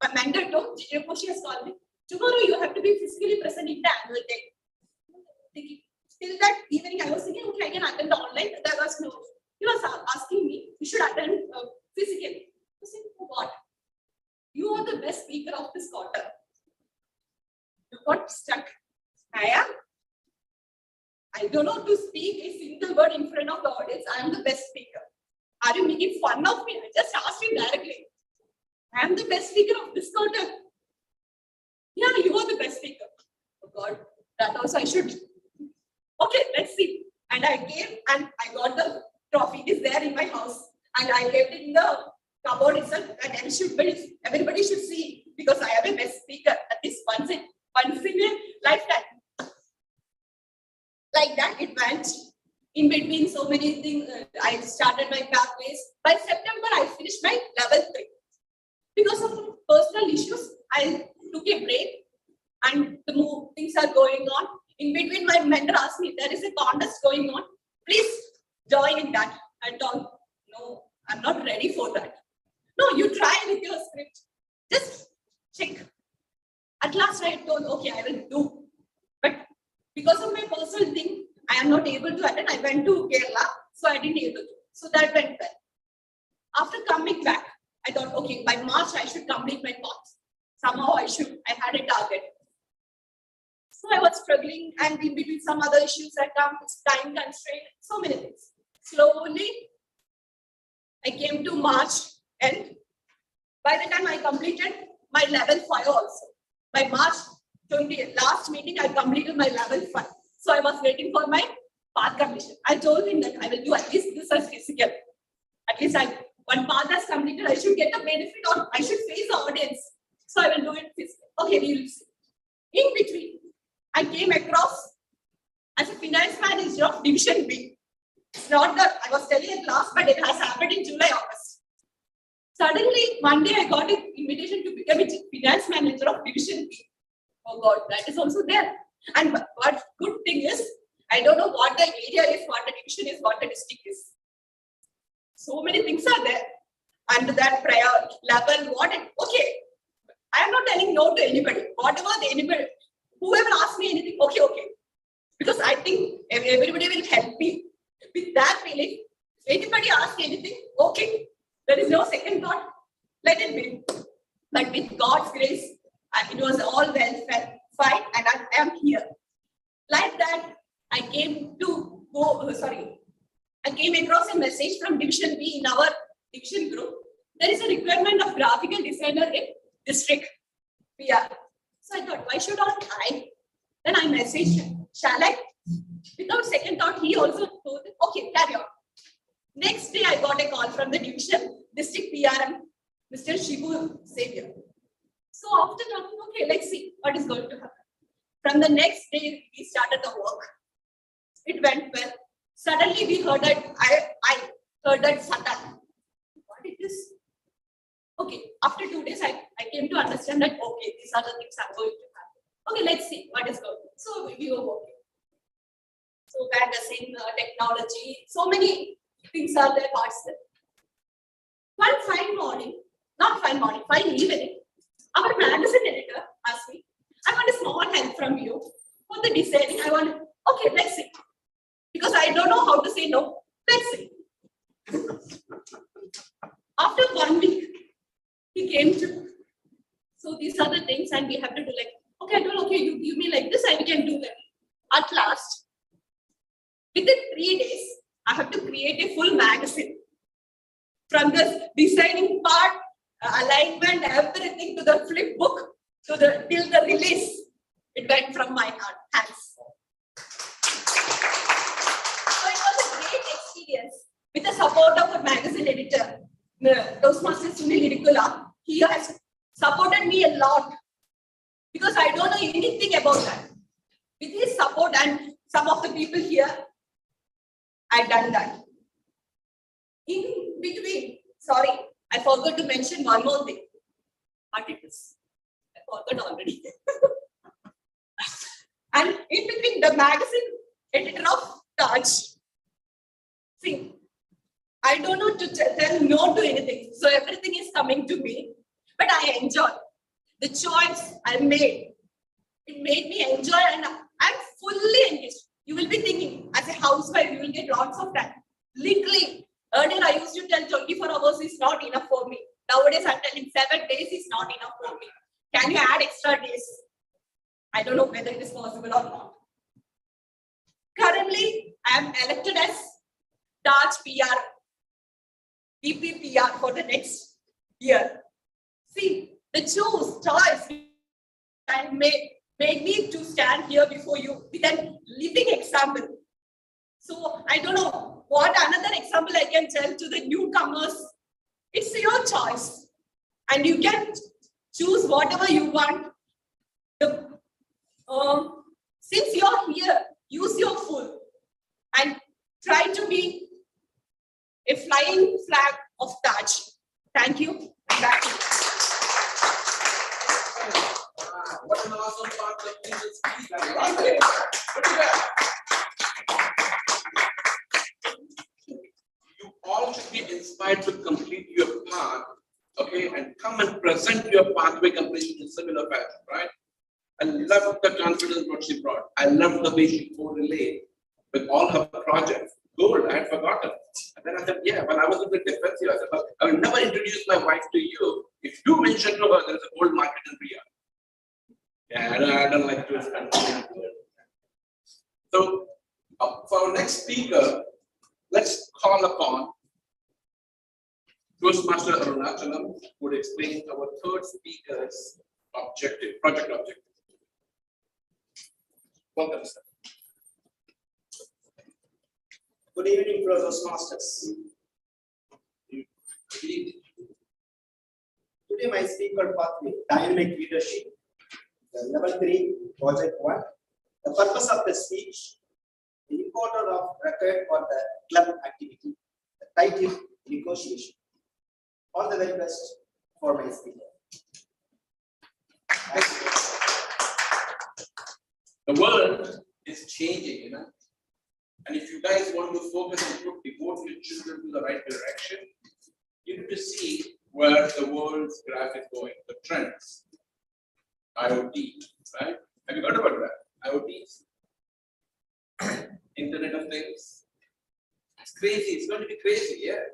my mentor told, she has called me, tomorrow you have to be physically present in the annual day. Till that evening, I was thinking, okay, I can attend online. There was no, he was asking me, you should attend physically. I said, what? You are the best speaker of this quarter. You got stuck. I don't know to speak a single word in front of the audience. I am the best speaker. Are you making fun of me? I just asked you directly. I am the best speaker of this quarter. Yeah, you are the best speaker. Oh God, that also I should. Okay, let's see. And I came and I got the trophy. It is there in my house. And I kept it in the cupboard itself. And everybody should see because I am a best speaker at this once in a lifetime. Like that, it went. In between so many things, I started my pathways. By September, I finished my level 3. Because of personal issues, I took a break and the things are going on. In between, my mentor asked me, there is a contest going on. Please join in that. I thought, no, I'm not ready for that. No, you try with your script. Just check. At last, I told, okay, I will do. But because of my personal thing, I am not able to attend. I went to Kerala, so I didn't able to. So that went well. After coming back, I thought, okay, by March, I should complete my course. Somehow I had a target. So I was struggling and in between some other issues that come, time constraint, so many things. Slowly, I came to March and by the time I completed my level 5 also. By March 20th, last meeting, I completed my level 5. So I was waiting for my path completion. I told him that I will do at least this as physical. At least one path has completed, I should get the benefit or I should face the audience. So I will do it physical. Okay, we will see. In between, I came across as a finance manager of Division B. It's not that I was telling a class, but it has happened in July, August. Suddenly, one day I got an invitation to become a finance manager of Division B. Oh God, that is also there. And what good thing is, I don't know what the area is, what the division is, what the district is. So many things are there. And that prior level, okay. I am not telling no to anybody. Whatever anybody, whoever asks me anything, okay. Because I think everybody will help me. With that feeling, anybody asks anything, okay. There is no second thought. Let it be. But with God's grace, it was all well fine, and I am here. Like that, I came across a message from Division B in our division group. There is a requirement of graphical designer in district PR. So I thought, why should not I? Then I messaged him. Shall I? Without second thought, he also told, okay, carry on. Next day, I got a call from the division district PRM, Mr. Shibu Savior. So after talking, okay, let's see what is going to happen. From the next day, we started the work. It went well. Suddenly, we heard that I heard that Satan. What it is? Okay, after 2 days, I came to understand that, okay, these are the things are going to happen. Okay, let's see what is going on. So we were working. So magazine, technology, so many things are there, parts there. One fine evening, our magazine editor asked me, I want a small help from you for the designing. Okay, let's see. Because I don't know how to say no. Let's see. After 1 week, he came to. So these are the things, and we have to do like, okay, I told, okay, you give me like this, and we can do that. At last, within 3 days, I have to create a full magazine. From the designing part, alignment, everything to the flip book, to the till the release. It went from my hands. So it was a great experience with the support of a magazine editor, Toastmasters Sunil Irikula. He has supported me a lot because I don't know anything about that. With his support and some of the people here, I've done that. In between, sorry, I forgot to mention one more thing. Articles. I forgot already. And in between, the magazine editor of Taj. See, I don't know to tell no to anything. So everything is coming to me. But I enjoy. The choice I made, it made me enjoy, and I'm fully engaged. You will be thinking, as a housewife, you will get lots of time. Literally, earlier I used to tell 24 hours is not enough for me. Nowadays I'm telling 7 days is not enough for me. Can you add extra days? I don't know whether it is possible or not. Currently, I am elected as Taj PR, VP PR for the next year. See, the choice I made me to stand here before you with a living example. So I don't know what another example I can tell to the newcomers. It's your choice, and you can choose whatever you want. Since you're here, use your full and try to be a flying flag of Taj. Thank you. Back to you. What an awesome part of this speech. Thank you. You all should be inspired to complete your path, okay, and come and present your pathway completion in similar fashion, right? I love the confidence what she brought. I love the way she correlated with all her projects. Gold, I had forgotten. And then I said, yeah, when I was in the defensive, I said, well, I will never introduce my wife to you if you mention to her there is a gold market in Riyadh. Yeah, I don't like to spend time. So, for our next speaker, let's call upon Toastmaster Arunachalam, who would explain our third speaker's project objective. Welcome, sir. Good evening, Toastmasters. Today, my speaker pathway, dynamic leadership, level 3, project 1. The purpose of the speech, the importance of record for the club activity, the title, negotiation. All the very best for my speaker. The world is changing, you know. And if you guys want to focus and devote your children to the right direction, you need to see where the world's graph is going, the trends. IoT, right? Have you heard about that? IoT, Internet of Things. It's crazy. It's going to be crazy, yeah.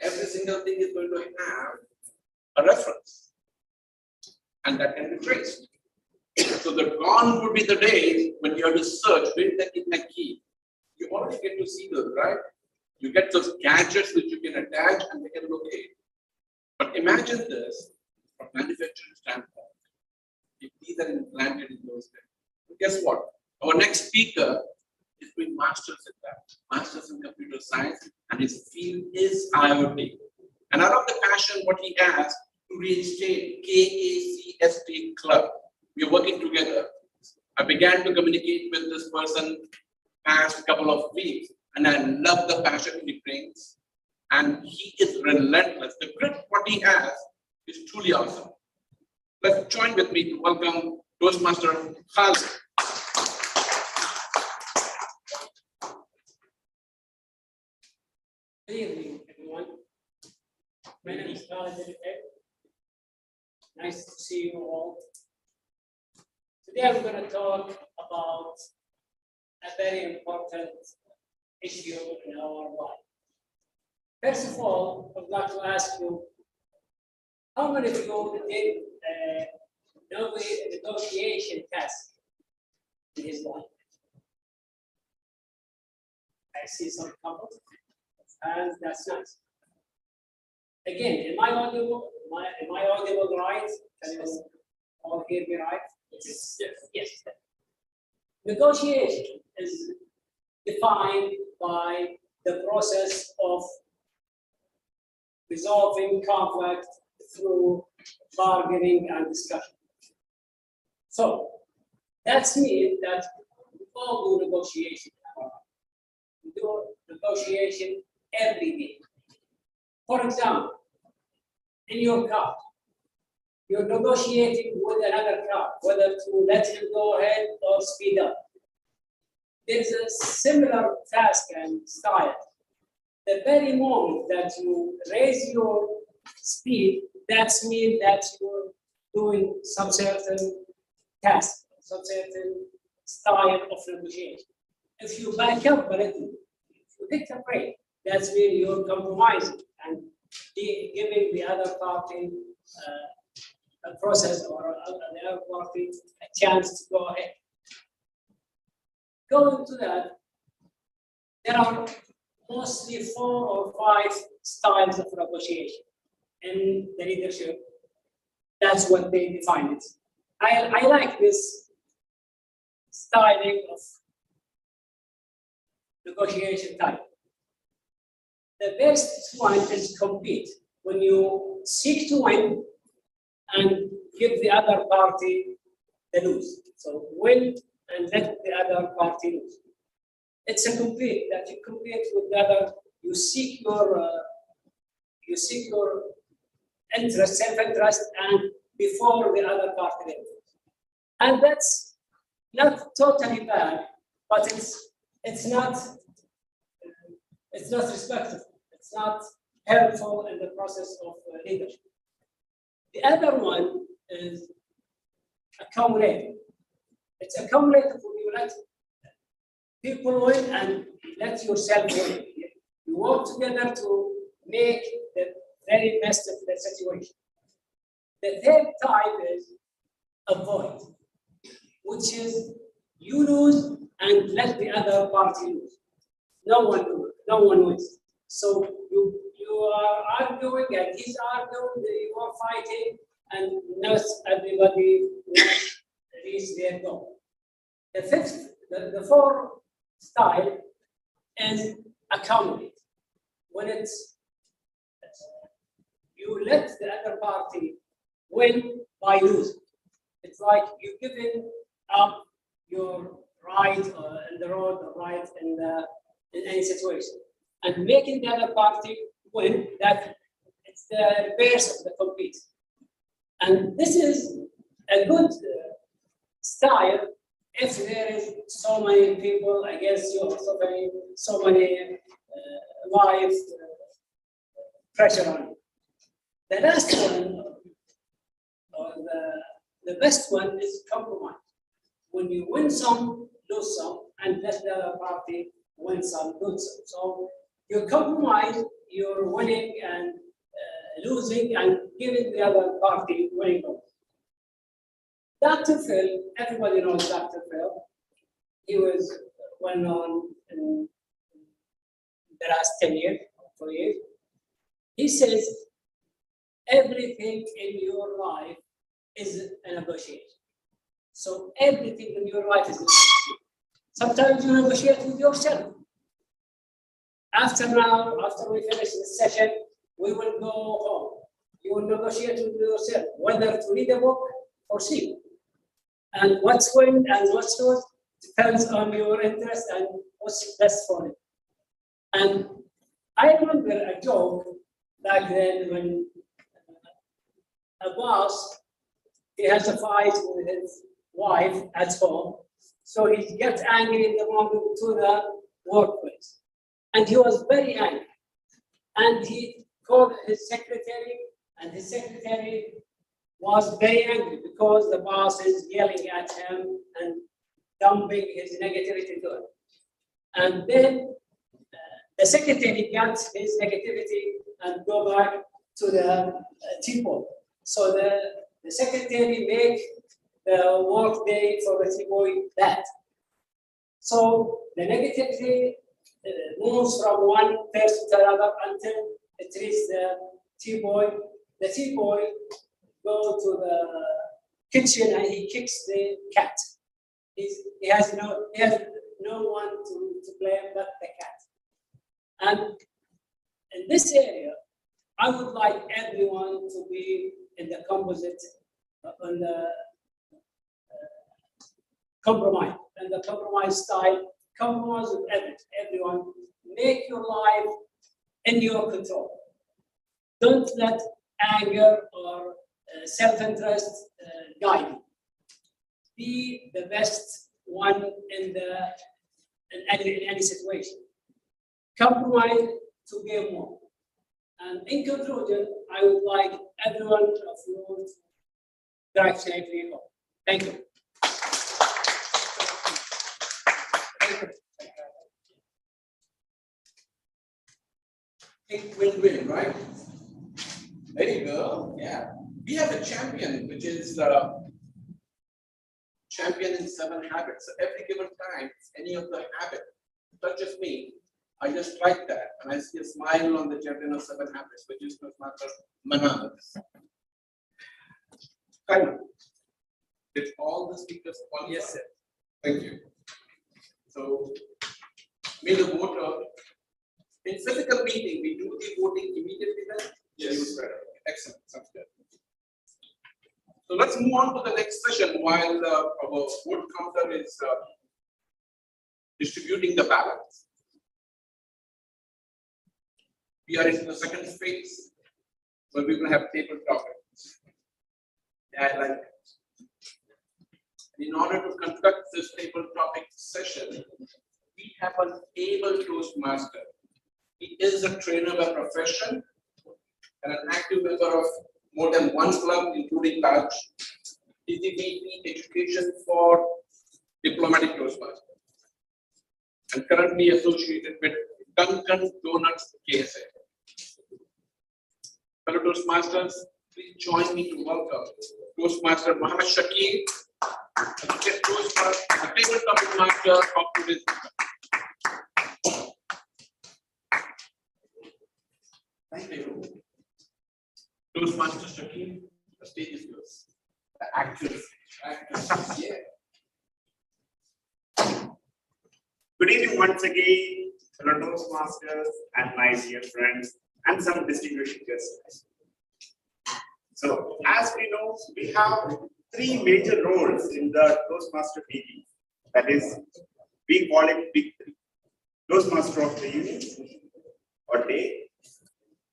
Every single thing is going to have a reference, and that can be traced. So the gone would be the days when you have to search, where is that key? You already get to see those, right? You get those gadgets which you can attach and they can locate. But imagine this from manufacturing standpoint. If these are implanted in those things. Guess what? Our next speaker is doing masters in that, masters in computer science, and his field is IoT. And I love the passion what he has to reinstate KACST Club. We are working together. I began to communicate with this person past couple of weeks, and I love the passion he brings. And he is relentless. The grit what he has is truly awesome. Let's join with me to welcome Toastmaster Khalid. Good evening, everyone. My name is Khalid. Nice to see you all. Today I'm going to talk about a very important issue in our life. First of all, I would like to ask you, how many of you did negotiation task in his life? I see some couples, and that's nice. Again, am I audible? Am I audible right? Can you all hear me right? Yes. Yes. Negotiation is defined by the process of resolving conflict through bargaining and discussion. So that's means that we all do negotiation. We do negotiation every day. For example, in your car, you're negotiating with another car whether to let him go ahead or speed up. There's a similar task and style. The very moment that you raise your speed, that means that you're doing some certain task, some certain style of negotiation. If you back up a little, if you hit a break, that means you're compromising and giving the other party a process or the other party a chance to go ahead. Going to that, there are mostly 4 or 5 styles of negotiation in the leadership. That's what they define it. I like this styling of negotiation type. The best one is compete, when you seek to win and give the other party the lose. So win and let the other party lose. It's a compete that you compete with the other. You seek your interest, self-interest, and before the other party interest. And that's not totally bad, but it's not respectful. It's not helpful in the process of leadership. The other one is accumulating. It's accumulating when you let people win and let yourself win. You work together to make the very best of the situation. The third type is avoid, which is you lose and let the other party lose. No one wins. So you are arguing and he's arguing, you are fighting, and not everybody will reach their goal. The fourth style is accommodate. When it's you let the other party win by losing. It's like you're giving up your right in the road or right in any situation, and making the other party win. That it's the reverse of the compete. And this is a good style if there is so many people against you, so many lives pressure on you. The last one, or the best one, is compromise. When you win some, lose some, and let the other party win some, lose some. So you compromise, you're winning and losing and giving the other party winning. Dr. Phil, everybody knows Dr. Phil. He was well known in the last 10 years, 20 years. He says, everything in your life is a negotiation. So everything in your life is a negotiation. Sometimes you negotiate with yourself. After we finish this session, we will go home. You will negotiate with yourself whether to read a book or sleep. And what's going and what's not depends on your interest and what's best for you. And I remember a joke back then when a boss, he has a fight with his wife at home. So he gets angry in the morning to the workplace. And he was very angry. And he called his secretary, and his secretary was very angry because the boss is yelling at him and dumping his negativity to him. And then the secretary gets his negativity and go back to the T-boy. So the secretary make the work day for the T-boy bad. So the negativity moves from one person to another until it reaches the T-boy. The T-boy go to the kitchen and he kicks the cat. He has no one to blame but the cat. And in this area, I would like everyone to be in the composite, on the compromise, and the compromise style, compromise with everyone. Make your life in your control. Don't let anger or self-interest guide you. Be the best one in any situation. Compromise to gain more. And in conclusion, I would like everyone of you to drive safely home. Thank you. It will win, right? There you go. Yeah. We have a champion, which is champion in 7 habits. So every given time, any of the habit touches me, I just write that and I see a smile on the champion of 7 habits, which is Toastmaster Manaz. Kind. Did all the speakers qualify? Yes, sir. Thank you. So, may the voter, in physical meeting, we do the voting immediately then? Yes. Excellent. Sounds good. So let's move on to the next session while our vote counter is distributing the ballots. We are into the second phase where we will have table topics. Yeah, I like it. In order to conduct this table topic session, we have an able Toastmaster. He is a trainer by profession and an active member of more than 1 club, including Taj. He's the VP Education for Diplomatic Toastmasters and currently associated with Dunkin' Donuts KSA. Fellow Toastmasters, please join me to welcome Toastmaster Muhammad Shakir, Toastmaster, the table topic master of today's event. Thank you. Toastmaster Shakir, the stage is yours. The actors. Yeah. Good evening once again, fellow Toastmasters and my dear friends and some distinguished guests. So, as we know, we have 3 major roles in the Toastmaster meeting. That is, we call it Big 3. Toastmaster of the evening or day,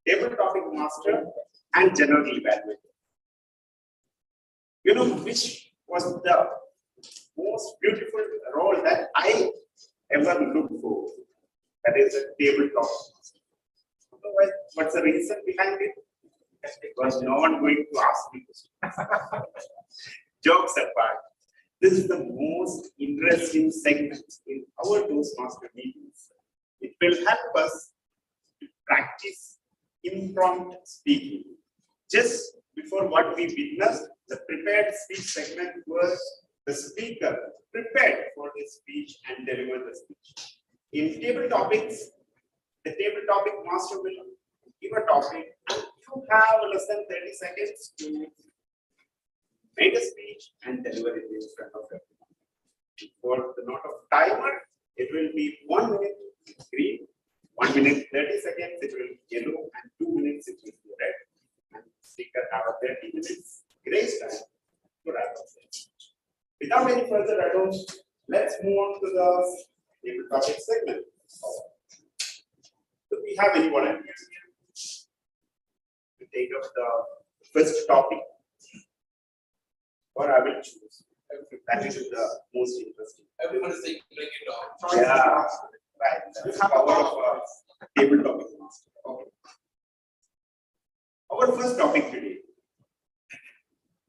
table topic master, and general evaluator. You know which was the most beautiful role that I ever looked for? That is a table topic master. What's the reason behind it? Because no one going to ask me questions. Jokes apart, this is the most interesting segment in our Toastmaster meetings. It will help us to practice impromptu speaking. Just before what we witnessed, the prepared speech segment was the speaker prepared for his speech and deliver the speech. In table topics, the table topic master will give a topic and you have less than 30 seconds to make a speech and deliver it in front of everyone. For the note of timer, it will be 1 minute green, 1 minute 30 seconds, it will be yellow, and 2 minutes it will be red. And speaker have a 30 minutes grace time to wrap up the speech. Without any further ado, let's move on to the table topic segment. Do we have any volunteers here to take up the first topic? Or I will choose. That is the most interesting. Everyone is saying bring it on. Yeah, right. That's the power of table topic master. Okay. Our first topic today.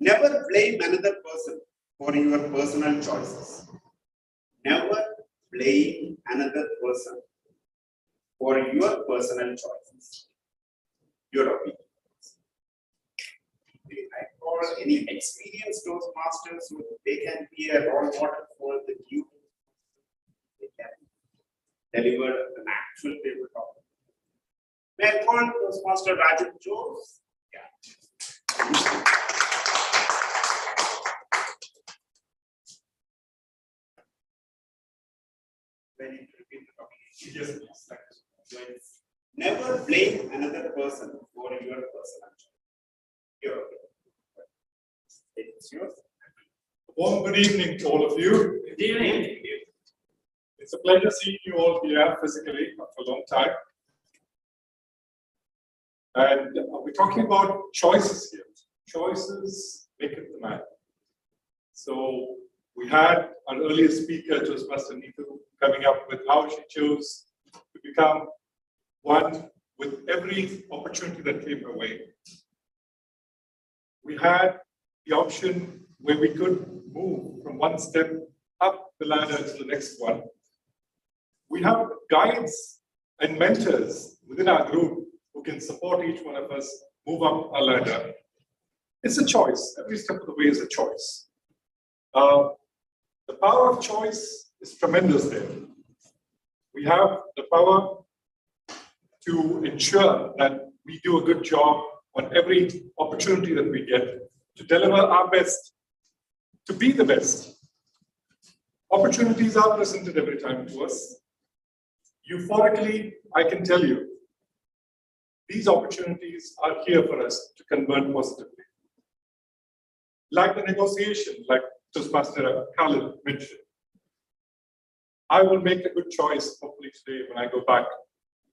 Never blame another person for your personal choices. Never blame another person for your personal choices, your opinion. I call any experienced Toastmasters, so they can be a role model for the youth. They can deliver an actual tabletop. May I call Toastmaster Rajan Jose? Yeah. When you repeat the topic, yes, please. Never blame another person for your personal choice. Your opinion. It's yours. Warm good evening to all of you. Good evening. It's a pleasure seeing you all here physically after a long time. And we're talking about choices here. Choices make it the man. So we had our earlier speaker, Toastmaster Neetu, coming up with how she chose to become one with every opportunity that came her way. We had the option where we could move from one step up the ladder to the next one. We have guides and mentors within our group who can support each one of us move up a ladder. It's a choice. Every step of the way is a choice. The power of choice is tremendous there. We have the power to ensure that we do a good job on every opportunity that we get, to deliver our best, to be the best. Opportunities are presented every time to us. Euphorically, I can tell you, these opportunities are here for us to convert positively. Like the negotiation, like Toastmaster Khalid mentioned, I will make a good choice, hopefully today when I go back,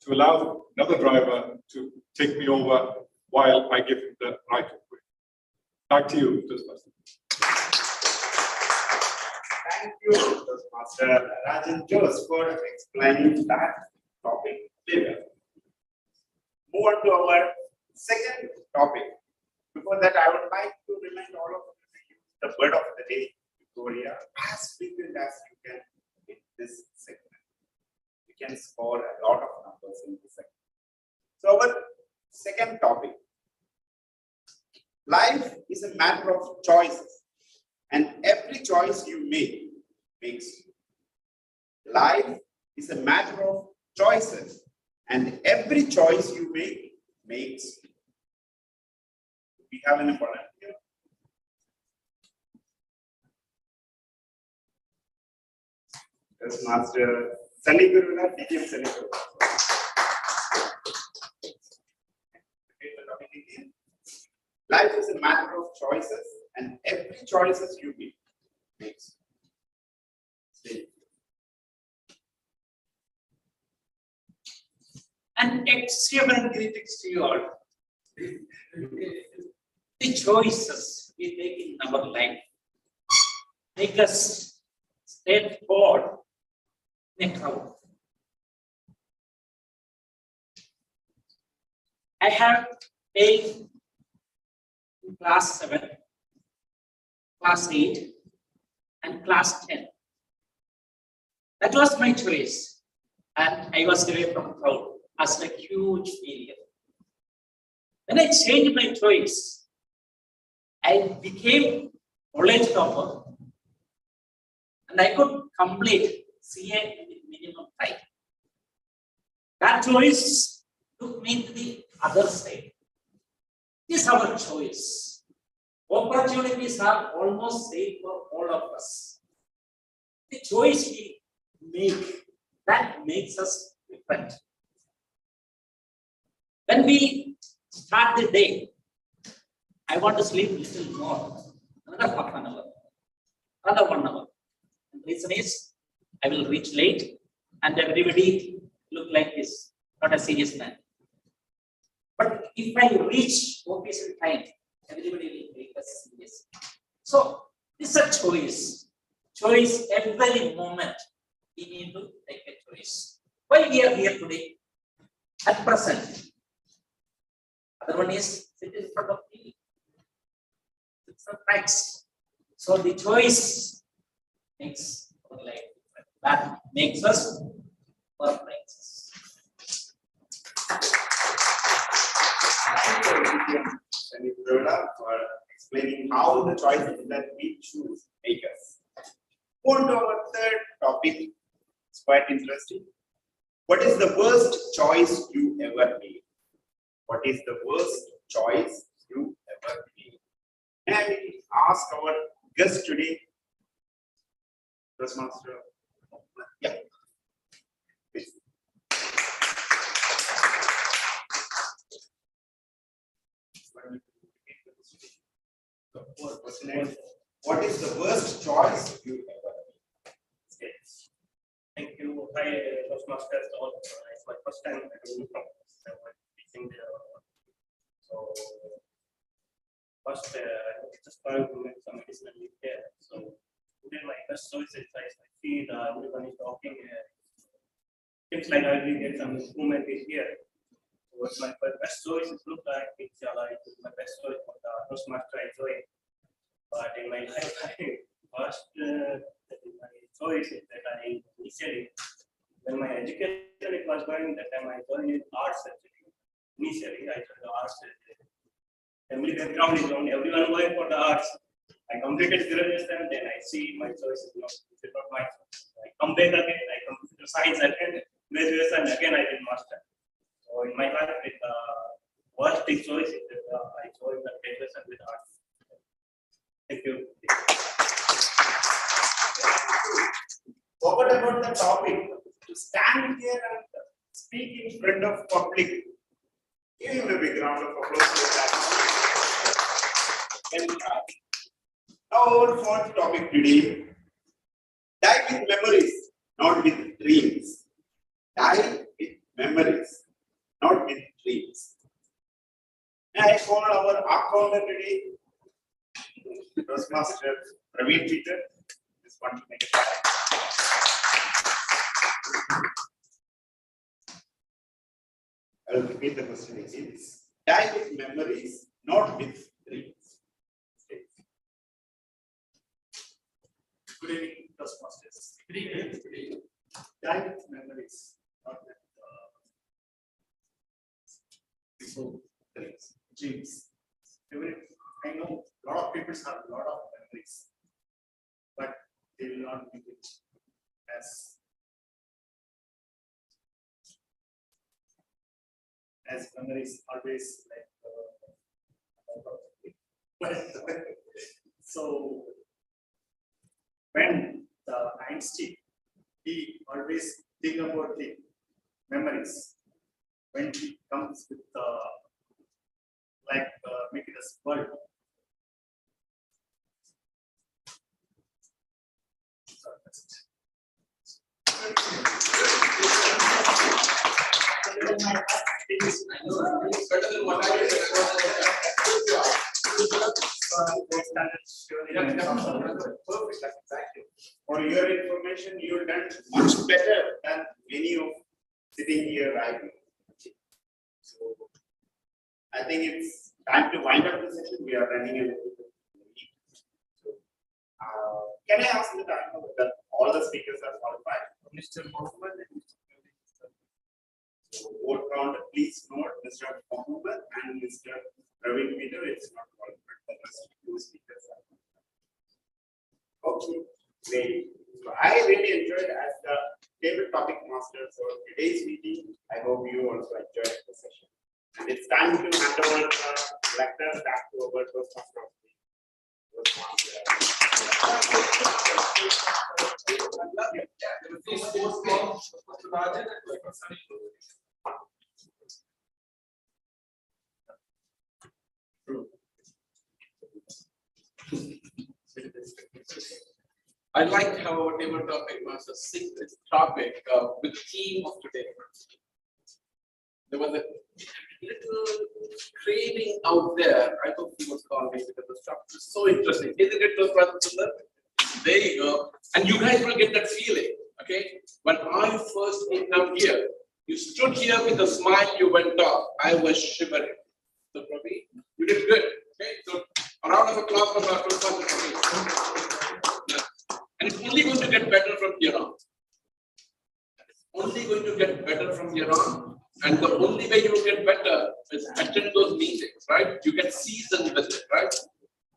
to allow another driver to take me over while I give him the right of way. Back to you, Toastmaster. Thank you, Toastmaster Rajan Jose, for explaining that topic later. Move on to our second topic. Before that, I would like to remind all of you to use the word of the day, Victoria, as frequent as you can in this segment. You can score a lot of numbers in this segment. So, our second topic. Life is a matter of choices, and every choice you make makes you. Life is a matter of choices, and every choice you make makes you. We have an important here. Yes, Master Sunny Gurula, DGM Sunny Gurula. Life is a matter of choices, and every choices you make makes you. And excellent greetings to you all. The choices we make in our life make us stand forward in a crowd. I have failed in class 7, class 8, and class 10. That was my choice, and I was away from crowd as a huge failure. When I changed my choice, I became college topper, and I could complete CA in the minimum time. That choice took me to the other side. This is our choice. Opportunities are almost same for all of us. The choice we make, that makes us different. When we start the day, I want to sleep a little more, another half an hour, another 1 hour. And the reason is, I will reach late and everybody look like this, not a serious man. But if I reach office in time, everybody will take us serious. So this is a choice. Choice every moment. We need to take a choice. Why we are here today? At present. Other one is sitting in front of TV. It's a facts. So the choice makes our life different. that makes us perfect. Thank you, Vidya, for explaining how the choices that we choose make us. On to our third topic. It's quite interesting. What is the worst choice you ever made? What is the worst choice you ever made? And we ask our guest today, Toastmaster. Yeah. Please. What is the worst choice you ever made? Thank you. Hi, Toastmasters. It's my first time teaching there. So, first, I just trying to make some additional here. So, today my best choice is I see everyone is talking. Things like I will get some improvement is here. So, what my best choice is look like it's my best choice for the Toastmaster I joined. But in my life, first my choice is that I initially, when my education it was going, that time I joined in arts actually. Initially, I joined the arts. Family background is on everyone going for the arts. I completed graduation, then I see my choice is not my choice. I come back again, I computer science again, graduation again I did master. So in my life, the worst choice is that I joined the graduation with arts. Thank you. Forgot about the topic. To stand here and speak in front of public. Give him a big round of applause for that. Now our fourth topic today. Die with memories, not with dreams. Die with memories, not with dreams. And I call our accountant today, Toastmaster Praveen Peter. Just want to make a shout. I will repeat the question again. Die with memories, not with dreams. Good evening, Toastmasters. Good evening. Die with memories, not with dreams. I know a lot of people have a lot of memories, but they will not be it as memories always like so when the Einstein he always think about the memories when he comes with making us world. So that's it. Better than what I For your information, you've done much better than many of sitting here right now. So I think it's time to wind up the session. We are running a little bit late. So, can I ask the time whether all the speakers are qualified? Mr. Mohammed and Mr. So, vote counter, please note Mr. Mohammed and Mr. Praveen Peter, it's not qualified. The rest of two speakers are qualified. Okay, great. So I really enjoyed as the table topic master for today's meeting. I hope you also enjoyed the session. And it's time to hand over the lectures back to our Toastmaster. I like how our table topic master sync this topic with the theme of today. There was a little craving out there. I hope he was calling because the stuff is so interesting. Isn't it, Toastmasters? There you go. And you guys will get that feeling. Okay? When I first came down here, you stood here with a smile, you went off. I was shivering. So, Pravi, you did good. Okay? So, a round of applause for our Toastmasters. And it's only going to get better from here on. only going to get better from here on. And the only way you will get better is attend those meetings, right? You get seasoned with it, right?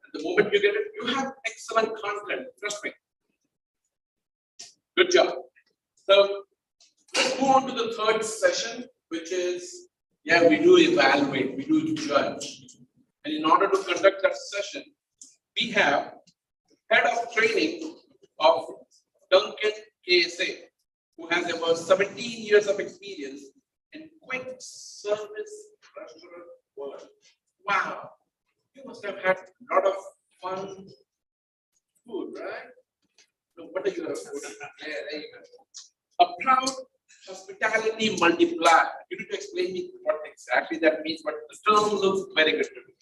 And the moment you get it, you have excellent content, trust me. Good job. So let's move on to the third session, which is, yeah, we do evaluate, we do judge. And in order to conduct that session, we have head of training of Duncan KSA, who has about 17 years of experience in quick service restaurant world. Wow, you must have had a lot of fun food, right? So what are you have food? Yeah, there you go. A proud hospitality multiplier. You need to explain me what exactly that means, but the term looks very good to me.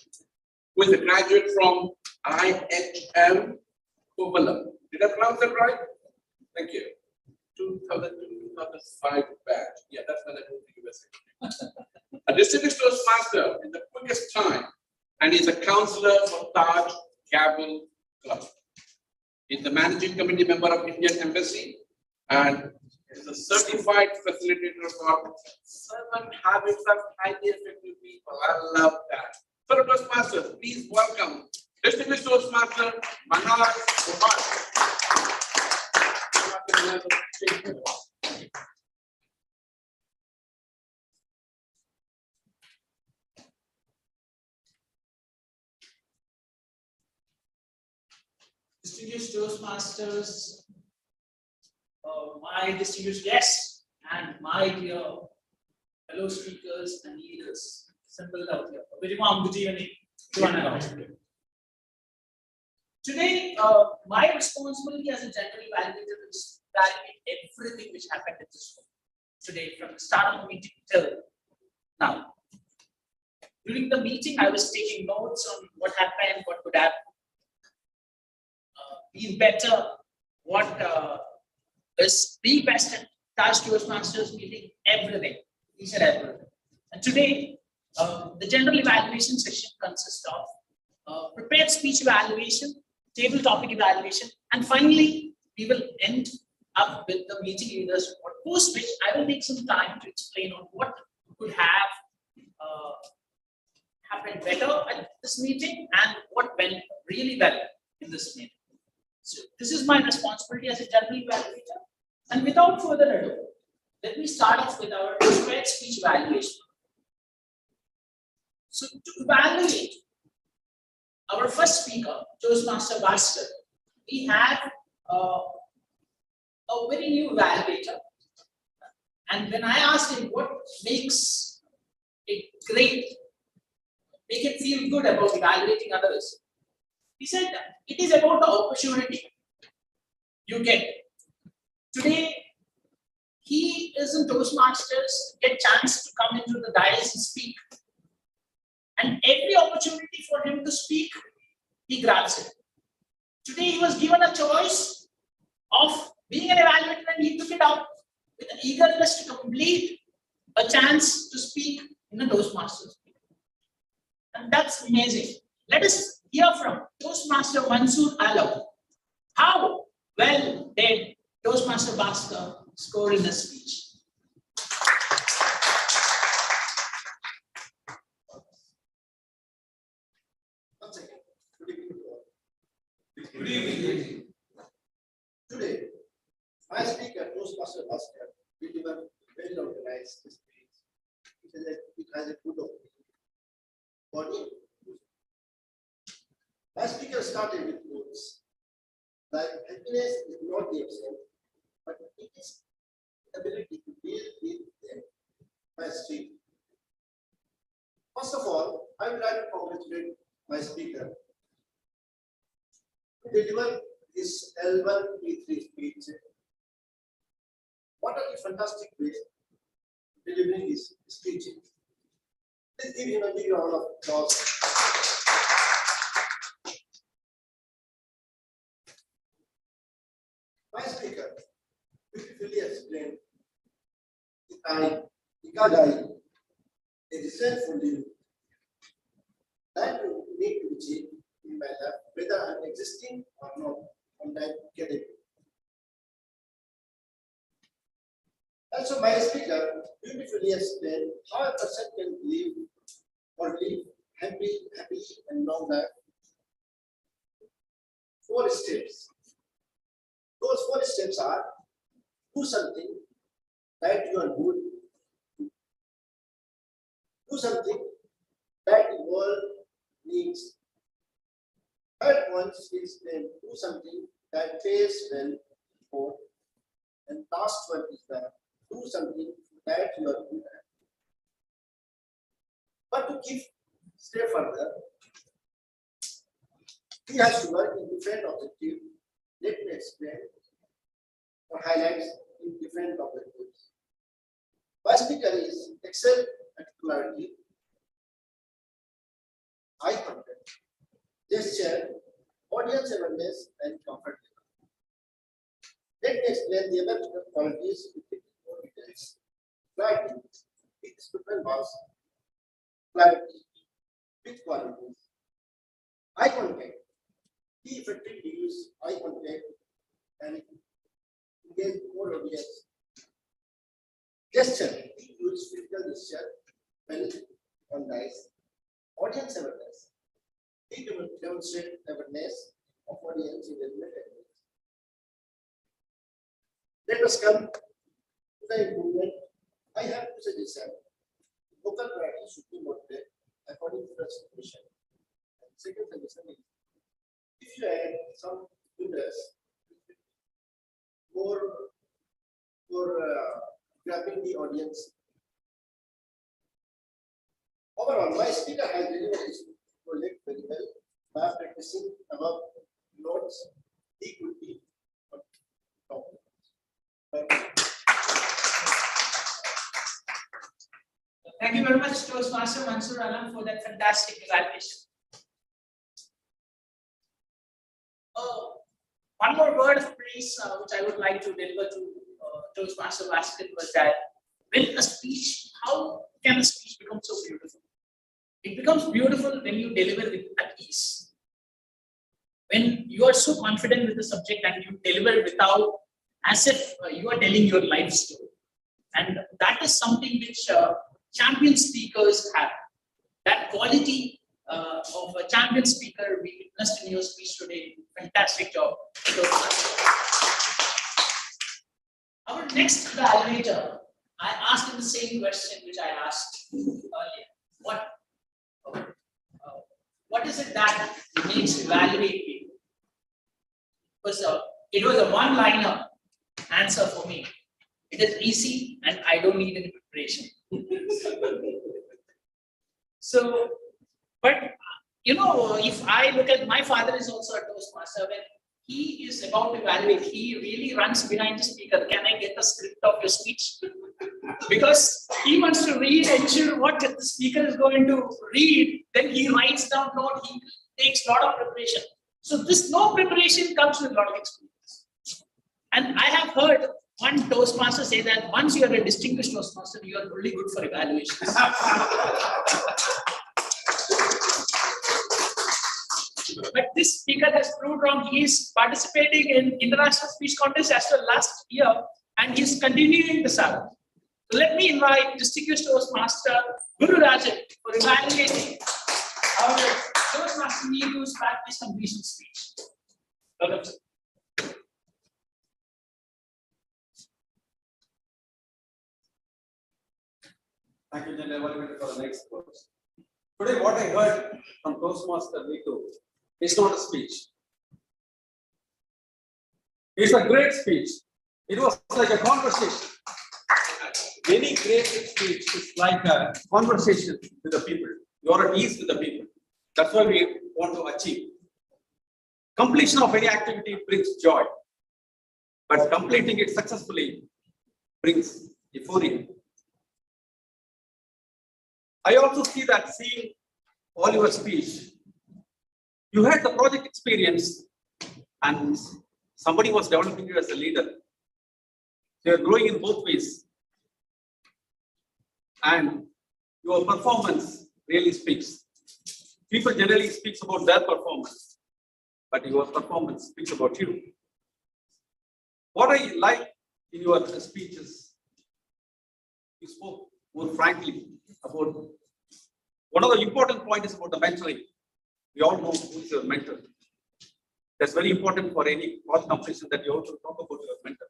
Who is a graduate from IHM Kovalam. Did I pronounce that right? Thank you. 2005 batch. Yeah, that's when I moved to USA. A distinguished Toastmaster in the quickest time, and he's a counselor for Taj Gavel Club. He's the managing committee member of Indian Embassy and is a certified facilitator for 7 habits of highly effective people. I love that. Fellow Toastmasters, please welcome distinguished Toastmaster Manoj Kumar. Distinguished Toastmasters, my distinguished guests, and my dear fellow speakers and leaders assembled out here. A very warm good evening to one and all. Today, my responsibility as a general evaluator is to evaluate everything which happened in this room today, from the start of the meeting till now. During the meeting, I was taking notes on what happened, what could have been better, what is the best at Taj Toastmasters meeting, everything, each and everything. And today, the general evaluation session consists of prepared speech evaluation, table topic evaluation, and finally, we will end up with the meeting leaders report, post which I will take some time to explain on what could have happened better at this meeting and what went really well in this meeting. So this is my responsibility as a general evaluator. And without further ado, let me start off with our prepared speech evaluation. So to evaluate our first speaker, Toastmaster Bhaskar, we have a very new evaluator. And when I asked him what makes it great, make it feel good about evaluating others, he said it is about the opportunity you get. Today, he is in Toastmasters, get chance to come into the dais and speak. And every opportunity for him to speak, he grabs it. Today, he was given a choice of being an evaluator and he took it up with an eagerness to complete a chance to speak in the Toastmasters. And that's amazing. Let us hear from Toastmaster Mansoor Alam. How well did Toastmaster Bhaskar score in the speech? Good evening. Today, my speaker, Toastmaster Bhaskar, will give a well-organized speech. It has a good body. My speaker started with quotes like happiness is not the absence, but it is the ability to deal with them by street. First of all, I would like to congratulate my speaker to deliver his L1 P3 speech. What a fantastic way delivering his speech. Let's give him a big round of applause. My speaker beautifully explained Ikigai, a reason for living. That you need to achieve in my life, whether I'm existing or not, on that category. Also, my speaker beautifully explained how a person can live happy and long life. 4 steps. Those 4 steps are: do something that you are good, do something that the world needs. Third one is then do something that pays well for. And last one is that do something that you are good at. But to stay further, he has to work in different objectives. Let me explain or highlight in different objectives. First speaker is excel at clarity, eye contact, gesture, audience awareness, and comfort level. Let me explain the other qualities with more details. Clarity. Its different was clarity with qualities. Eye contact. He effectively use eye contact and engage more audience. Gesture. He use physical gesture when on dice. Audience awareness. He demonstrate awareness of audience engagement. Let us come to the improvement. I have to suggest vocal practice should be moderated according to the situation. And second suggestion is, if you add some fingers for grabbing the audience. Overall, my speaker has delivered his project very well. By practicing above notes, he could be on top. Thank you very much, Toastmaster Mansoor Alam, for that fantastic evaluation. One more word of praise which I would like to deliver to Toastmaster Baskin was that when a speech, how can a speech become so beautiful? It becomes beautiful when you deliver it at ease. When you are so confident with the subject and you deliver without, as if you are telling your life story. And that is something which champion speakers have. That quality of a champion speaker we witnessed in your speech today. Fantastic job. Our next evaluator, I asked him the same question which I asked earlier. What is it that makes evaluate people? Because it was a one-liner answer for me. It is easy and I don't need any preparation. So, but you know, if I look at my father is also a Toastmaster, when he is about to evaluate, he really runs behind the speaker. Can I get the script of your speech? Because he wants to read and ensure what the speaker is going to read. Then he writes down note. He takes a lot of preparation. So this no preparation comes with a lot of experience. And I have heard one Toastmaster say that once you are a distinguished Toastmaster, you are really good for evaluations. But this speaker has proved wrong. He is participating in international speech contest as well last year, and he is continuing the saga. So let me invite distinguished Toastmaster Guru Rajan for evaluating our Toastmaster Needu's practice completion speech. Welcome, sir. Thank you, General Evaluator, for the next course. Today, what I heard from Toastmaster Needu is not a speech. It's a great speech. It was like a conversation. Any great speech is like a conversation with the people. You are at ease with the people. That's what we want to achieve. Completion of any activity brings joy, but completing it successfully brings euphoria. I also see that seeing all your speech, you had the project experience and somebody was developing you as a leader. You are growing in both ways. And your performance really speaks. People generally speak about their performance, but your performance speaks about you. What I like in your speeches, you spoke more frankly about one of the important points is about the mentoring. We all know who is your mentor. That's very important for any path completion that you also talk about your mentor,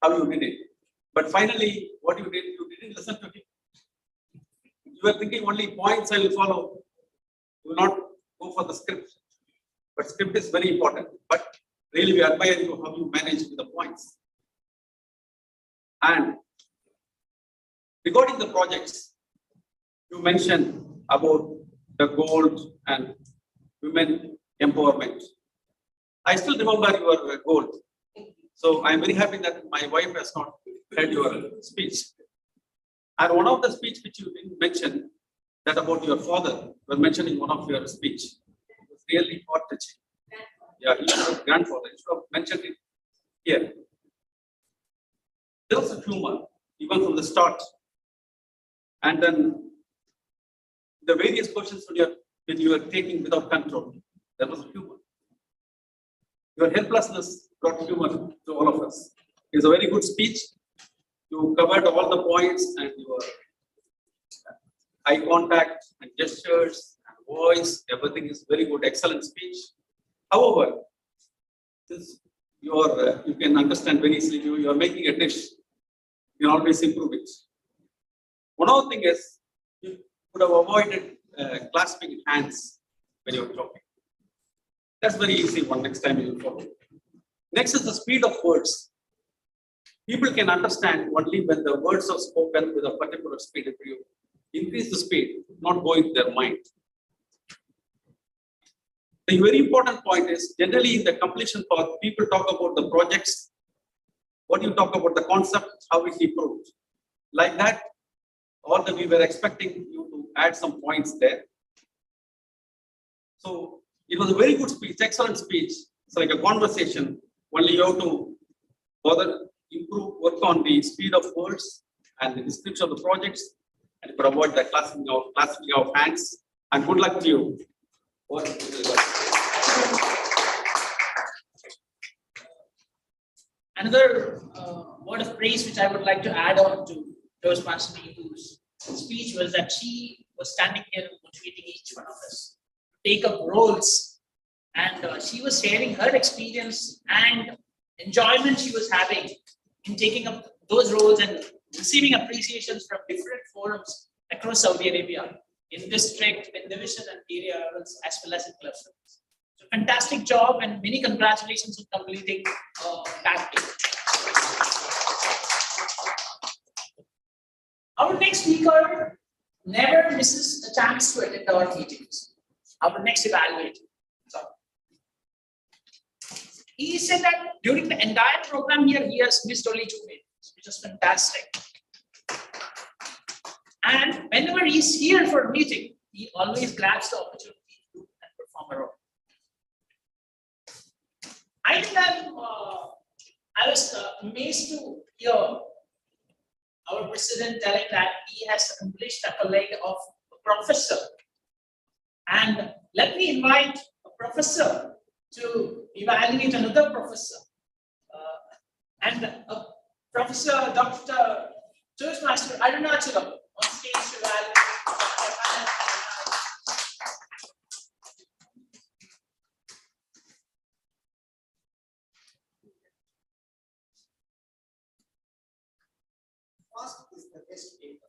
how you did it. But finally, what you didn't listen to him. You were thinking only points I will follow. You will not go for the script. But script is very important. But really, we admire you how you manage with the points. And regarding the projects, you mentioned about the gold and women empowerment. I still remember your goal. So I'm very happy that my wife has not heard your speech. And one of the speech which you didn't mention, that about your father, you were mentioning one of your speech. It was really heart touching. Yeah, he was your grandfather. You should have mentioned it here. There was a humor, even from the start. And then the various questions when you were taking without control, there was a humor. Your helplessness brought humor to all of us. It's a very good speech. You covered all the points and your eye contact and gestures and voice, everything is very good, excellent speech. However, since you can understand very easily, you are making a dish, you can always improve it. One other thing is, you could have avoided clasping hands when you are talking. That's very easy one next time you will follow. Next is the speed of words. People can understand only when the words are spoken with a particular speed. If you increase the speed, not go into their mind. The very important point is, generally in the completion part, people talk about the projects. What you talk about the concept, how it improved. Like that, we were expecting you to add some points there. So it was a very good speech, excellent speech. It's like a conversation. Only you have to further improve, work on the speed of words and the description of the projects, and you could avoid the clasping of hands. And good luck to you. Another word of praise which I would like to add on to Toastmaster Neetu's speech was that she was standing here motivating each one of us to take up roles, and she was sharing her experience and enjoyment she was having in taking up those roles and receiving appreciations from different forums across Saudi Arabia, in district, in division and area levels, as well as in clusters. So fantastic job and many congratulations on completing that day. Our next speaker never misses a chance to attend our meetings. Our next evaluator. He said that during the entire program here, he has missed only 2 meetings, which is fantastic. And whenever he's here for a meeting, he always grabs the opportunity to do and perform a role. I think I was amazed to hear our president telling that he has accomplished accolade of a professor. And let me invite a professor to evaluate another professor. Professor Dr. Toastmaster Arunachalam on stage to evaluate. Past is the test paper,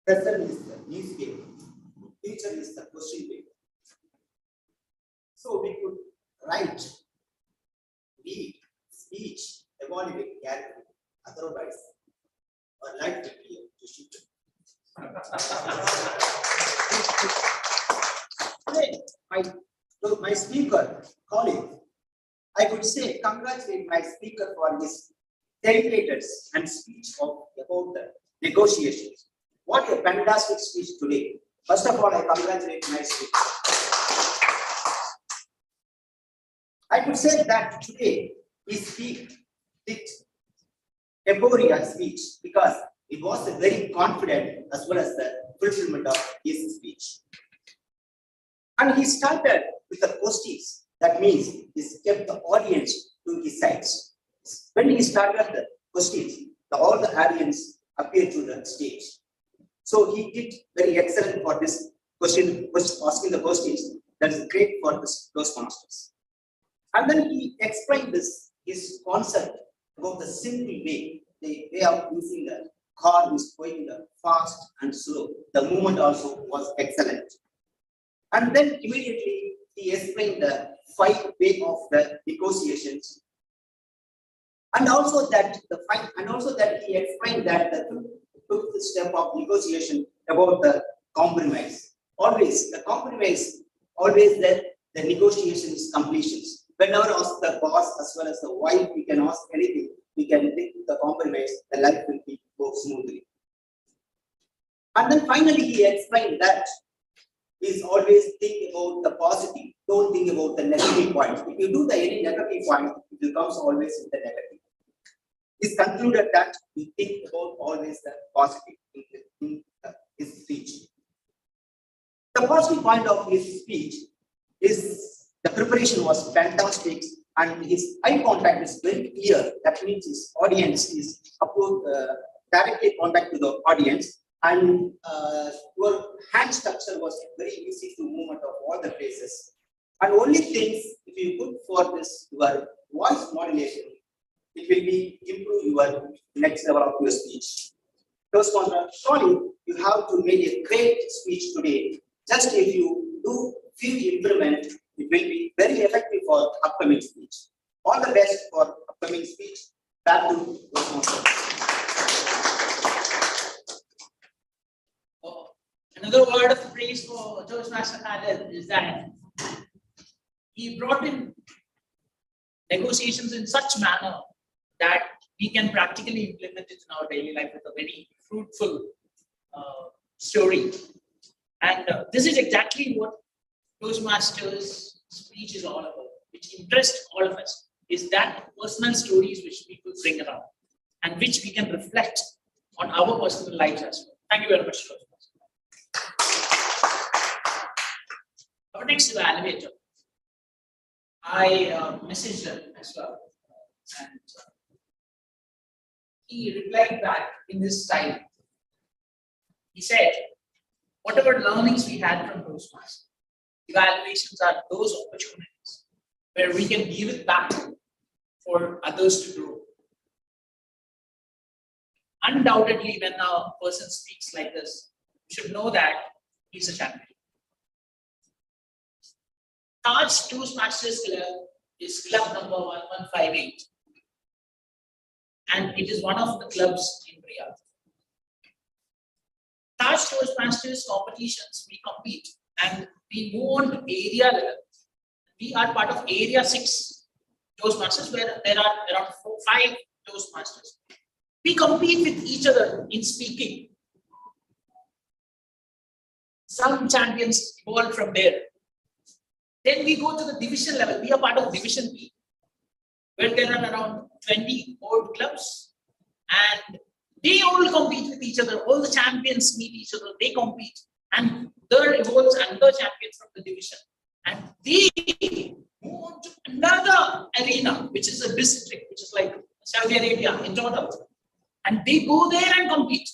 present is the newspaper, future is the question paper. So we could write, read, speech, evaluate, calculate. Otherwise, our life will be to shoot. Today, my speaker, colleague, I could say congratulate my speaker for his deliberated and speech about the negotiations. What a fantastic speech today. First of all, I congratulate my speaker. I could say that today he did Emporia speech because it was a very confident as well as the fulfillment of his speech. And he started with the questions. That means he kept the audience to his sides. When he started the questions, all the audience appeared to the stage. So he did very excellent for this question, asking the questions. That is great for this Toastmasters. And then he explained his concept about the simple way, the way of using the car is going fast and slow. The movement also was excellent. And then immediately he explained the 5 way of the negotiations. And also that he explained that the 5th step of negotiation about the compromise. Always the compromise, always the negotiations completions. Whenever ask the boss as well as the wife, we can ask anything, we can think the compromise, the life will go smoothly. And then finally he explained that is always think about the positive, don't think about the negative point. If you do any negative point, it becomes always with the negative. He concluded that we think about always the positive in his speech. The positive point of his speech is the preparation was fantastic and his eye contact is very clear. That means his audience is directly contact to the audience, and your hand structure was very easy to movement of all the places. And only things if you put for this your voice modulation, it will be improve your next level of your speech. Toastmaster, surely you have to make a great speech today. Just if you do few improvement, it will be very effective for upcoming speech. All the best for upcoming speech. Back to Toastmaster. Another word of praise for Toastmaster Khaled is that he brought in negotiations in such manner that we can practically implement it in our daily life with a very fruitful story. And this is exactly what Toastmasters speech is all about, which interests all of us, is that personal stories which people bring around and which we can reflect on our personal lives as well. Thank you very much, Toastmasters. Our next evaluator, I messaged him as well, and he replied back in this style. He said, whatever learnings we had from Toastmasters, evaluations are those opportunities where we can give it back for others to grow. Undoubtedly, when a person speaks like this, you should know that he's a champion. Taj Toastmasters Club is club number 1158, and it is one of the clubs in Riyadh. Taj Toastmasters competitions, we compete and we move on to area level. We are part of Area 6 Toastmasters, where there are around 5 Toastmasters. We compete with each other in speaking. Some champions evolve from there. Then we go to the division level. We are part of Division B, where there are around 20 old clubs, and they all compete with each other. All the champions meet each other, they compete, and there evolves another champion from the division. And they move on to another arena, which is a district, which is like Saudi Arabia in total. And they go there and compete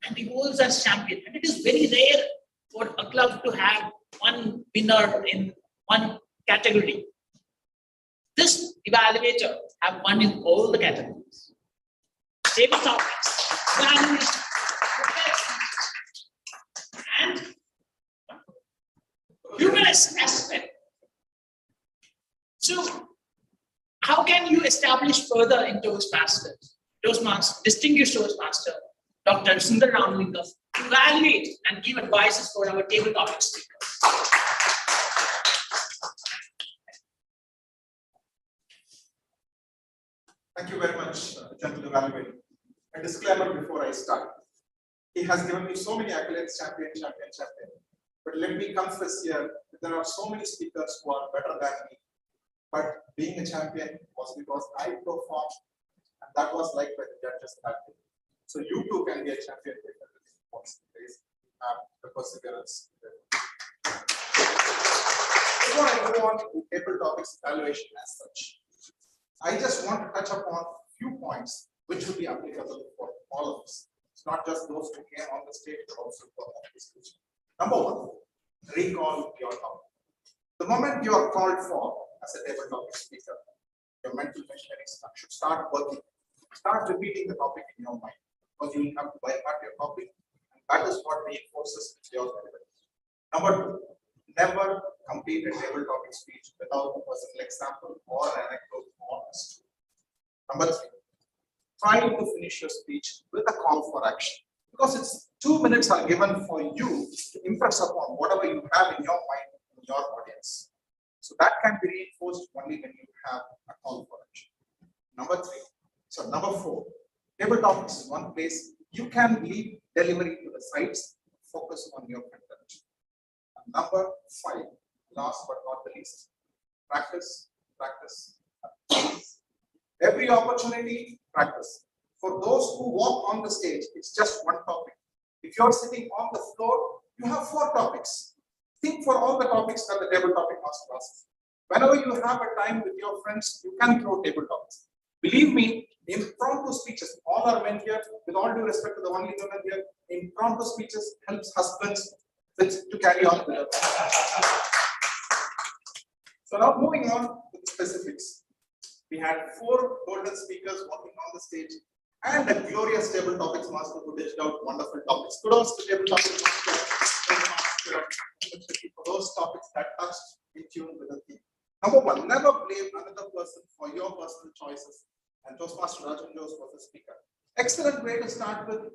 and evolves as champion. And it is very rare for a club to have one winner in one category. This evaluator have won in all the categories. Table topics, evaluation, and humorous aspect. So, how can you establish further in Toastmasters? Toastmasters, distinguished Toastmaster, Dr. Sundar Ramalingam, evaluate and give advices for our table topic speakers. Thank you very much, Gentle Evaluator. A disclaimer before I start. He has given me so many accolades, champion. But let me confess here, that there are so many speakers who are better than me. But being a champion was because I performed, and that was liked by the judges that day. So you too can be a champion if you have the perseverance. Before I move on to table topics evaluation as such, I just want to touch upon a few points which will be applicable for all of us. not just those who came on the stage, but also for the discussion. Number one, recall your topic. The moment you are called for as a table topic speaker, your mental machinery should start working. Start repeating the topic in your mind, because you will have to by heart your topic, and that is what reinforces your relevance. Number two, never complete a table topic speech without a personal example or anecdote or a story. Number three, try to finish your speech with a call for action, because it's 2 minutes are given for you to impress upon whatever you have in your mind in your audience. So that can be reinforced only when you have a call for action. Number four, table topics is one place you can leave delivery to the sides, focus on your content. And number five, last but not the least, practice, practice, practice. Every opportunity, practice. For those who walk on the stage, it's just one topic. If you're sitting on the floor, you have 4 topics. Think for all the topics that the table topic master asks. Whenever you have a time with your friends, you can throw table topics. Believe me, impromptu speeches, all are men here, with all due respect to the only women here, impromptu speeches helps husbands to carry on with it. So now moving on to the specifics. We had 4 golden speakers walking on the stage and a glorious table topics master who dished out wonderful topics. Kudos to table topics master for those topics that touched in tune with the theme. Number one, never blame another person for your personal choices. And Toastmaster Rajan Jose was the speaker. Excellent way to start with.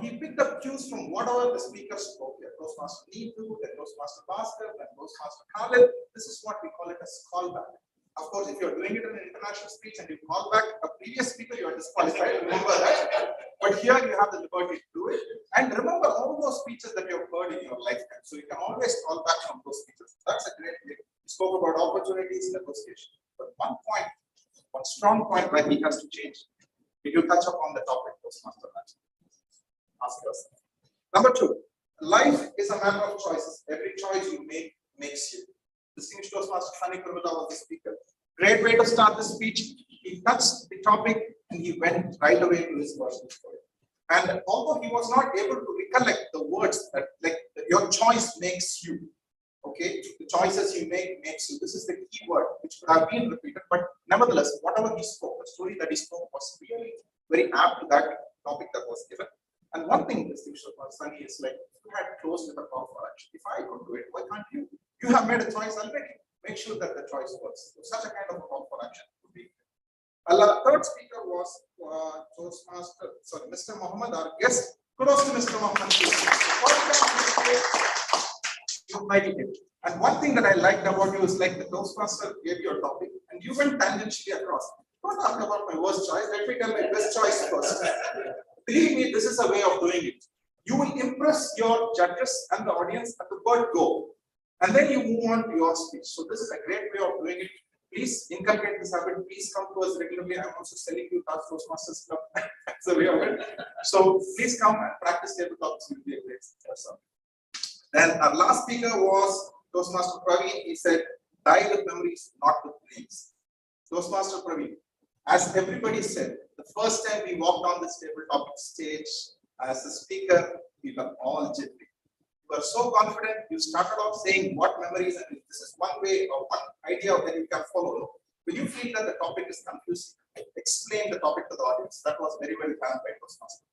He picked up cues from whatever the speaker spoke here. Toastmaster Neetu, then Toastmaster Bhaskar, then Toastmaster Khalid. This is what we call it as callback. Of course, if you're doing it in an international speech and you call back a previous speaker, you are disqualified. Remember that. But here you have the liberty to do it. And remember all those speeches that you have heard in your lifetime. So you can always call back from those speeches. That's a great way. We spoke about opportunities, negotiation. But one strong point where he has to change. Did you touch upon the topic, Toastmaster? Ask yourself. Number 2, life is a matter of choices. Every choice you make makes you. Distinguished Toastmaster Sunny Kurvada was the speaker. Great way to start the speech. He touched the topic and he went right away to his personal story. And although he was not able to recollect the words that your choice makes you, okay, the choices you make makes you. This is the key word which could have been repeated, but nevertheless, whatever he spoke, the story that he spoke was really very apt to that topic that was given. And one thing, Distinguished Sunny, is like, you had closed with a call for action. If I could do it, why can't you? You have made a choice already. Make sure that the choice works. So such a kind of a call for action would be. Third speaker was Mr. Muhammad, our guest. Kudos to Mr. Muhammad. You might him. And one thing that I liked about you is like the Toastmaster gave you a topic and you went tangentially across. Don't talk about my worst choice. Let me tell my best choice first. Believe me, this is a way of doing it. You will impress your judges and the audience at the word go. And then you move on to your speech. So this is a great way of doing it. Please inculcate this habit. Please come to us regularly. I'm also selling you Taj Toastmasters Club. That's the way of it. So please come and practice table topics. Will be a great success. Then our last speaker was Toastmaster Praveen. He said, die with memories, not with dreams. Toastmaster Praveen, as everybody said, the first time we walked on this table topic stage as a speaker, we were all jittery. You were so confident, you started off saying what memories, and this is one way or one idea that you can follow. Will you feel that the topic is confusing? Explain the topic to the audience. That was very well done by Toastmaster.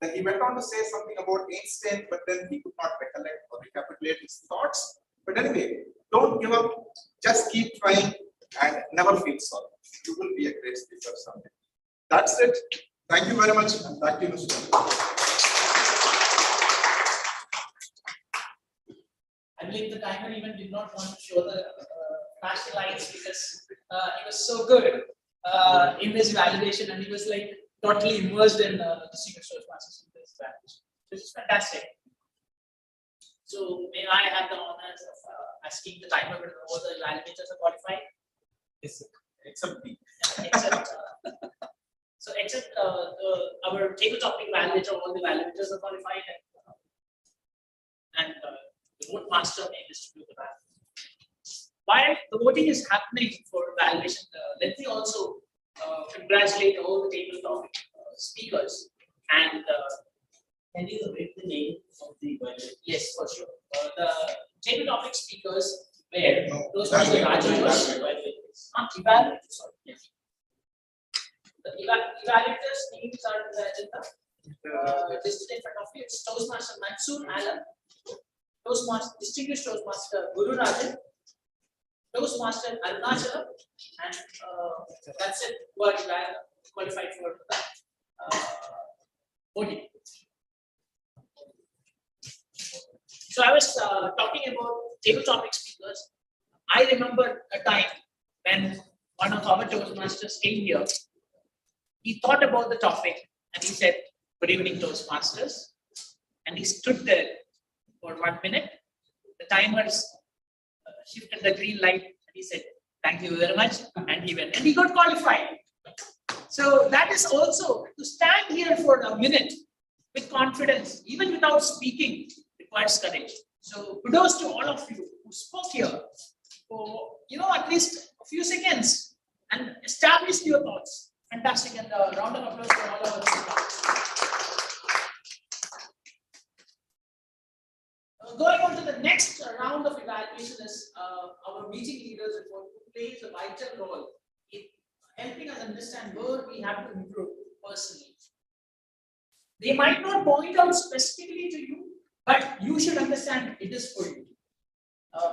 Then he went on to say something about Einstein, but then he could not recollect or recapitulate his thoughts. But anyway, don't give up. Just keep trying and never feel sorry. You will be a great speaker someday. That's it. Thank you very much. And back to you, Mr. I believe the timer even did not want to show the flashing lights because he was so good in his validation and he was like totally immersed in the secret source process of this validation. This is fantastic. So may I have the honors of asking the timer whether all the validators are qualified? Yes, sir. Except me. Except our table topic validator, all the validators are qualified and the vote master may distribute the ballot. While the voting is happening for validation, let me also congratulate all the table topic speakers and Can you read the name of the evaluators? Yes, for sure. The table topic speakers were those were the evaluators. Evaluators, sorry. Yes. The evaluators names are in the agenda. Listed in front of you. It's Toastmaster Mansoor Alam, Toastmaster Distinguished Toastmaster Guru Rajan, Toastmaster Arunachalam, and that's it. Who are qualified for voting. So I was talking about table topic speakers. I remember a time when one of our Toastmasters came here. He thought about the topic and he said, "Good evening, Toastmasters." And he stood there for 1 minute. The timers shifted the green light and he said, "Thank you very much." And he went and he got qualified. So that is also to stand here for a minute with confidence, even without speaking, requires courage. So kudos to all of you who spoke here for at least a few seconds and established your thoughts. Fantastic, and a round of applause for all of us. Going on to the next round of evaluation is our meeting leaders report, who plays a vital role in helping us understand where we have to improve personally. They might not point out specifically to you, but you should understand it is for you.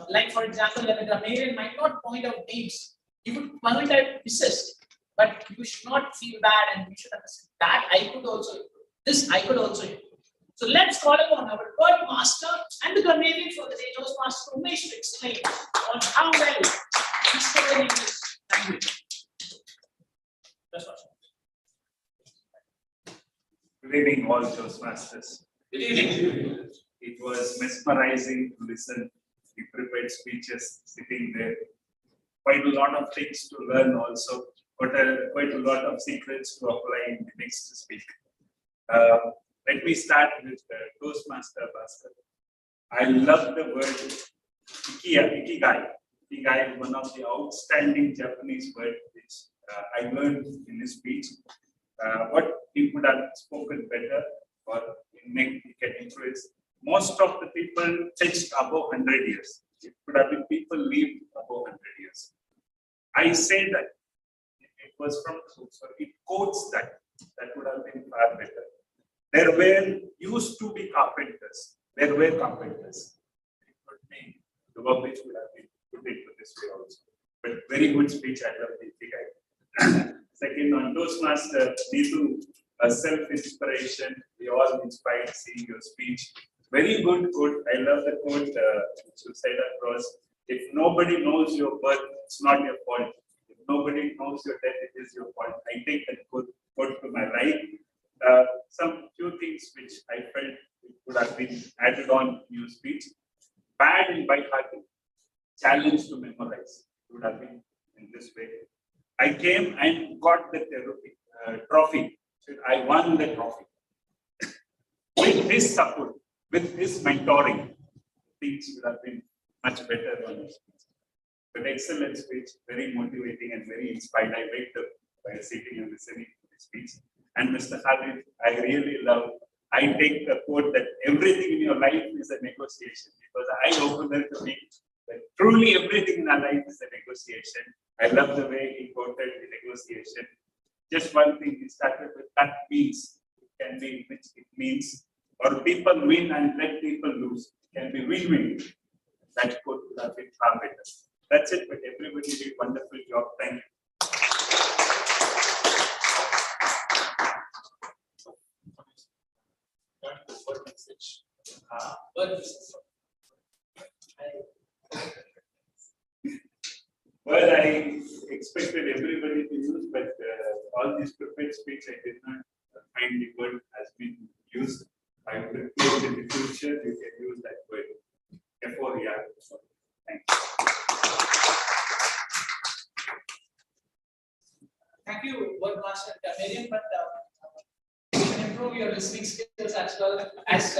Like for example, when a grammarian might not point out names, he would point out misses, but you should not feel bad and you should understand that I could also improve. This I could also improve. So let's call upon our word master and the grammarian for the day, Toastmaster Umesh, to explain on how well he's studying English language. That's what. Good evening, all Toastmasters. Good evening. It was mesmerizing to listen to the prepared speeches sitting there. Quite a lot of things to learn also, but quite a lot of secrets to apply in the next speak. Let me start with Toastmaster Bhaskar. I love the word ikigai. Ikigai is one of the outstanding Japanese words which I learned in this speech. What he could have spoken better or make get into is most of the people touched above 100 years. It could have been people lived above 100 years. I say that it was from it quotes that would have been far better. There were used to be carpenters. There were carpenters. It could be the work which would have been put into this way also. But very good speech. I love the guy. Second, on Toastmaster, Neetu, self-inspiration. We all inspired seeing your speech. Very good quote. I love the quote which you said across. If nobody knows your birth, it's not your fault. If nobody knows your death, it is your fault. I take that quote to my right. Some few things which I felt would have been added on in your speech. Bad and by hearted. Challenge to memorize. It would have been in this way. I came and got the trophy. So I won the trophy. With his support, with his mentoring, things would have been much better on your speech. But excellent speech, very motivating and very inspired. I waked up by sitting and listening to the speech. And Mr. Khalid, I really love. I take the quote that everything in your life is a negotiation. It was an eye-opener to me that truly everything in our life is a negotiation. I love the way he quoted the negotiation. Just one thing, he started with that means. It can be which it means, or people win and let people lose. It can be win-win. That quote would have been far better. That's it, but everybody did a wonderful job. Thank you. Well, I expected everybody to use, but all these prepared speech, I did not find the word has been used. I would request in the future you can use that word. Euphoria. Thank you. Thank you, word master Miriam, but you can improve your listening skills as well as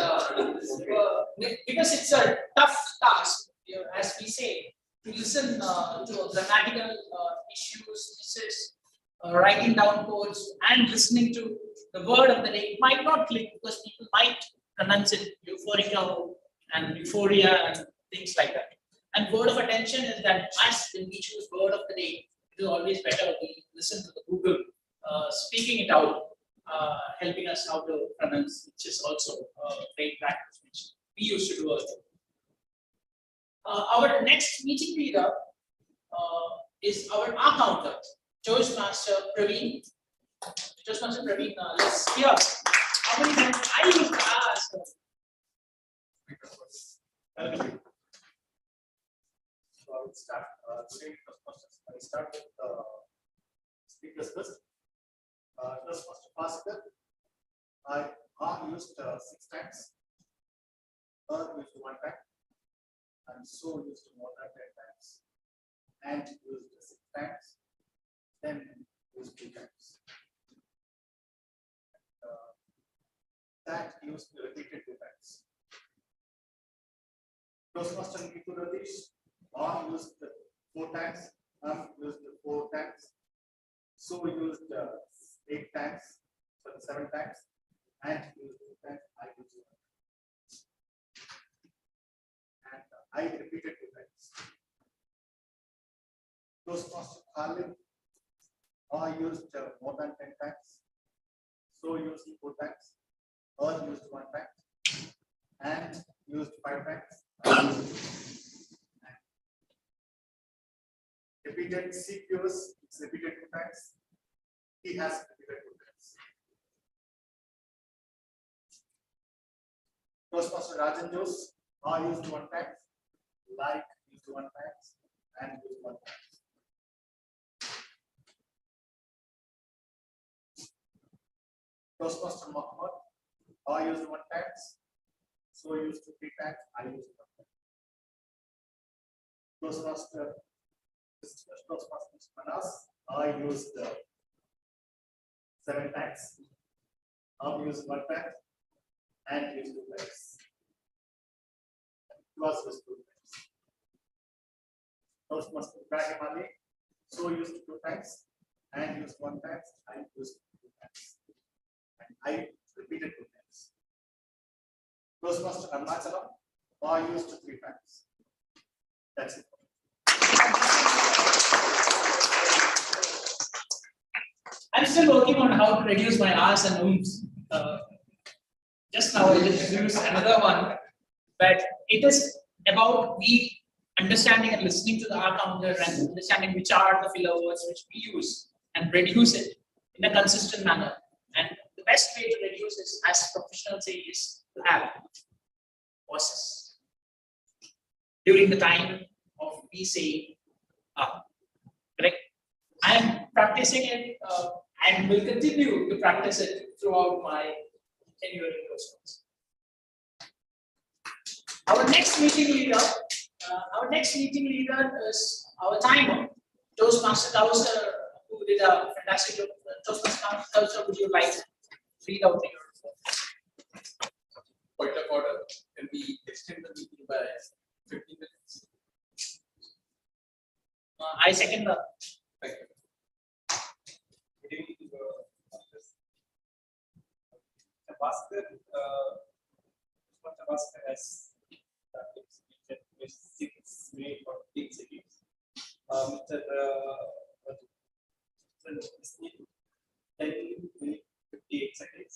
because it's a tough task, as we say, to listen to grammatical issues, writing down codes, and listening to the word of the day might not click because people might pronounce it euphorical and euphoria and things like that. And word of attention is that as when we choose word of the day, it is always better we listen to the Google speaking it out, helping us how to pronounce, which is also a great practice which we used to do earlier. Our next meeting leader is our accountant, Toastmaster Praveen. Toastmaster Praveen, let's hear how many times I used to ask. So I will start today Toastmasters. I start with speakers first. Toastmaster Pascal, I used 6 times. Used 1 time. And so used more than 10 times. And used 6 times. Then used 2 times. That used repeated 2 times. Toastmaster Niku Radish, used 4 times. Used 4 times. So used 8 times. 7 times. And used 2 times. I used 1. And I repeated 2 times. Toastmaster Khalid, used more than 10 times. So used 4 times. Used 1 time. And used 5 times. Repeated CQs, it's repeated 2 times. He has repeated 2 times. Toastmaster Rajan Jose, used 1 time. Like used 1 time. And used 1 time. Toastmaster Muhammad, used 1 time. So used 3 times. I used 1 time. Toastmaster Manas, used 7 times. Used 1 time. And used 2 times. Was used 2 times. Toastmaster Ibrahim Ali, so used 2 times. And used 1 time. I used 2 times. And I repeated 2 times. Toastmaster Armachalam, used 3 times. That's it. I'm still working on how to reduce my R's and Ums. Just now I introduced another one, but it is about we understanding and listening to the accountant and understanding which are the filler words which we use and reduce it in a consistent manner. And the best way to reduce is, as professionals say, is to have pauses during the time of we say correct. I am practicing it and will continue to practice it throughout my tenure in Toastmasters. Our next meeting leader is our timer, Toastmaster Towser, who did a fantastic job. Toastmaster Towser, would you like to read out your report? Point of order, can we extend the meeting by 15 minutes? I second that. Thank you. Good evening to the Bhaskar. Bhaskar has 6 minutes for 8 seconds. Mr. 10 minutes 58 seconds.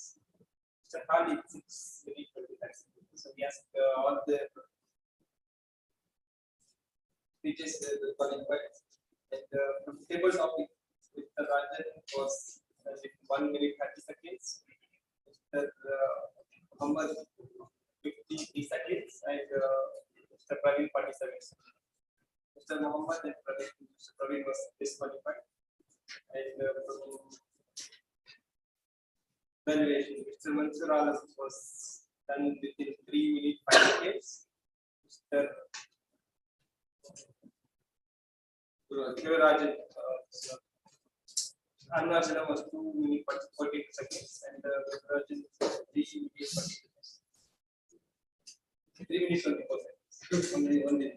Mr. Khalid 6 minutes 25 seconds. So he has all the speeches qualified. And from the table topic, Mr. Rajan was 1 minute 30 seconds. Mr. Muhammad 53 seconds and Mr. Praveen 47 seconds. Mr. Muhammad and Mr. Praveen was disqualified. And valuation, Mr. Mansur Alam was done within 3 minutes 5 seconds. Mr. Devarajan Arunachala was 2 minutes 48 seconds and Devarajan 3 minutes 40 seconds. 3 minutes 24 seconds. Only.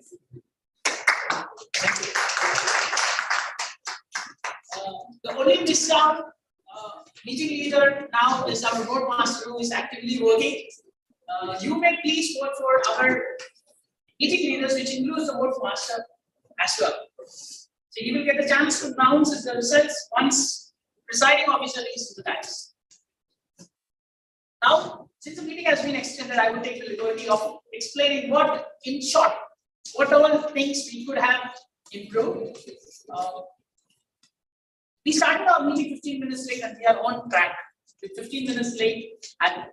The only missed out meeting leader now is our roadmaster who is actively working. You may please vote for our meeting leaders, which includes the roadmaster as well. So you will get the chance to announce the results once presiding officer is the dais. Now, since the meeting has been extended, I will take the liberty of explaining what, in short, what all things we could have improved. We started our meeting 15 minutes late and we are on track with 15 minutes late at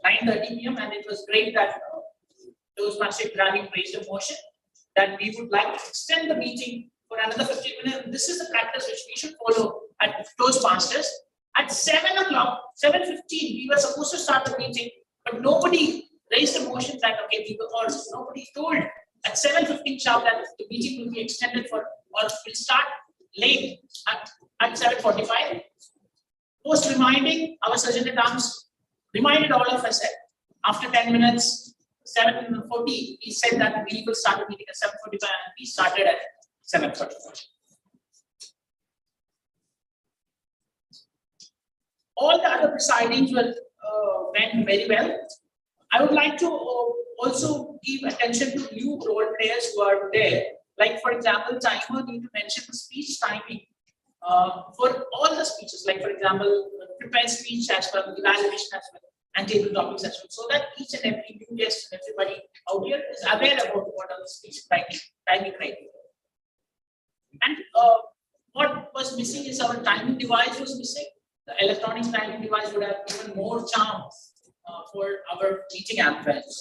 9:30 p.m. and it was great that Toastmaster Ibrahim raised a motion that we would like to extend the meeting for another 15 minutes. This is the practice which we should follow at Toastmasters. At 7 o'clock, 7:15, we were supposed to start the meeting, but nobody raised a motion that, okay, we were all, nobody told at 7:15 sharp that the meeting will be extended for, or will start late at 7:45. Post reminding, our Sergeant at Arms reminded all of us that after 10 minutes, 7:40, he said that we will start the meeting at 7:45 and we started at 7:45. All the other presidings went very well. I would like to also give attention to new role players who are there. Like for example, timer need to mention the speech timing for all the speeches. Like for example, prepared speech as well, evaluation as well, and table topics as well. So that each and every new guest and everybody out here is aware about what are the speech timing criteria. And what was missing is our timing device was missing. The electronic timing device would have given more charm for our meeting ambience.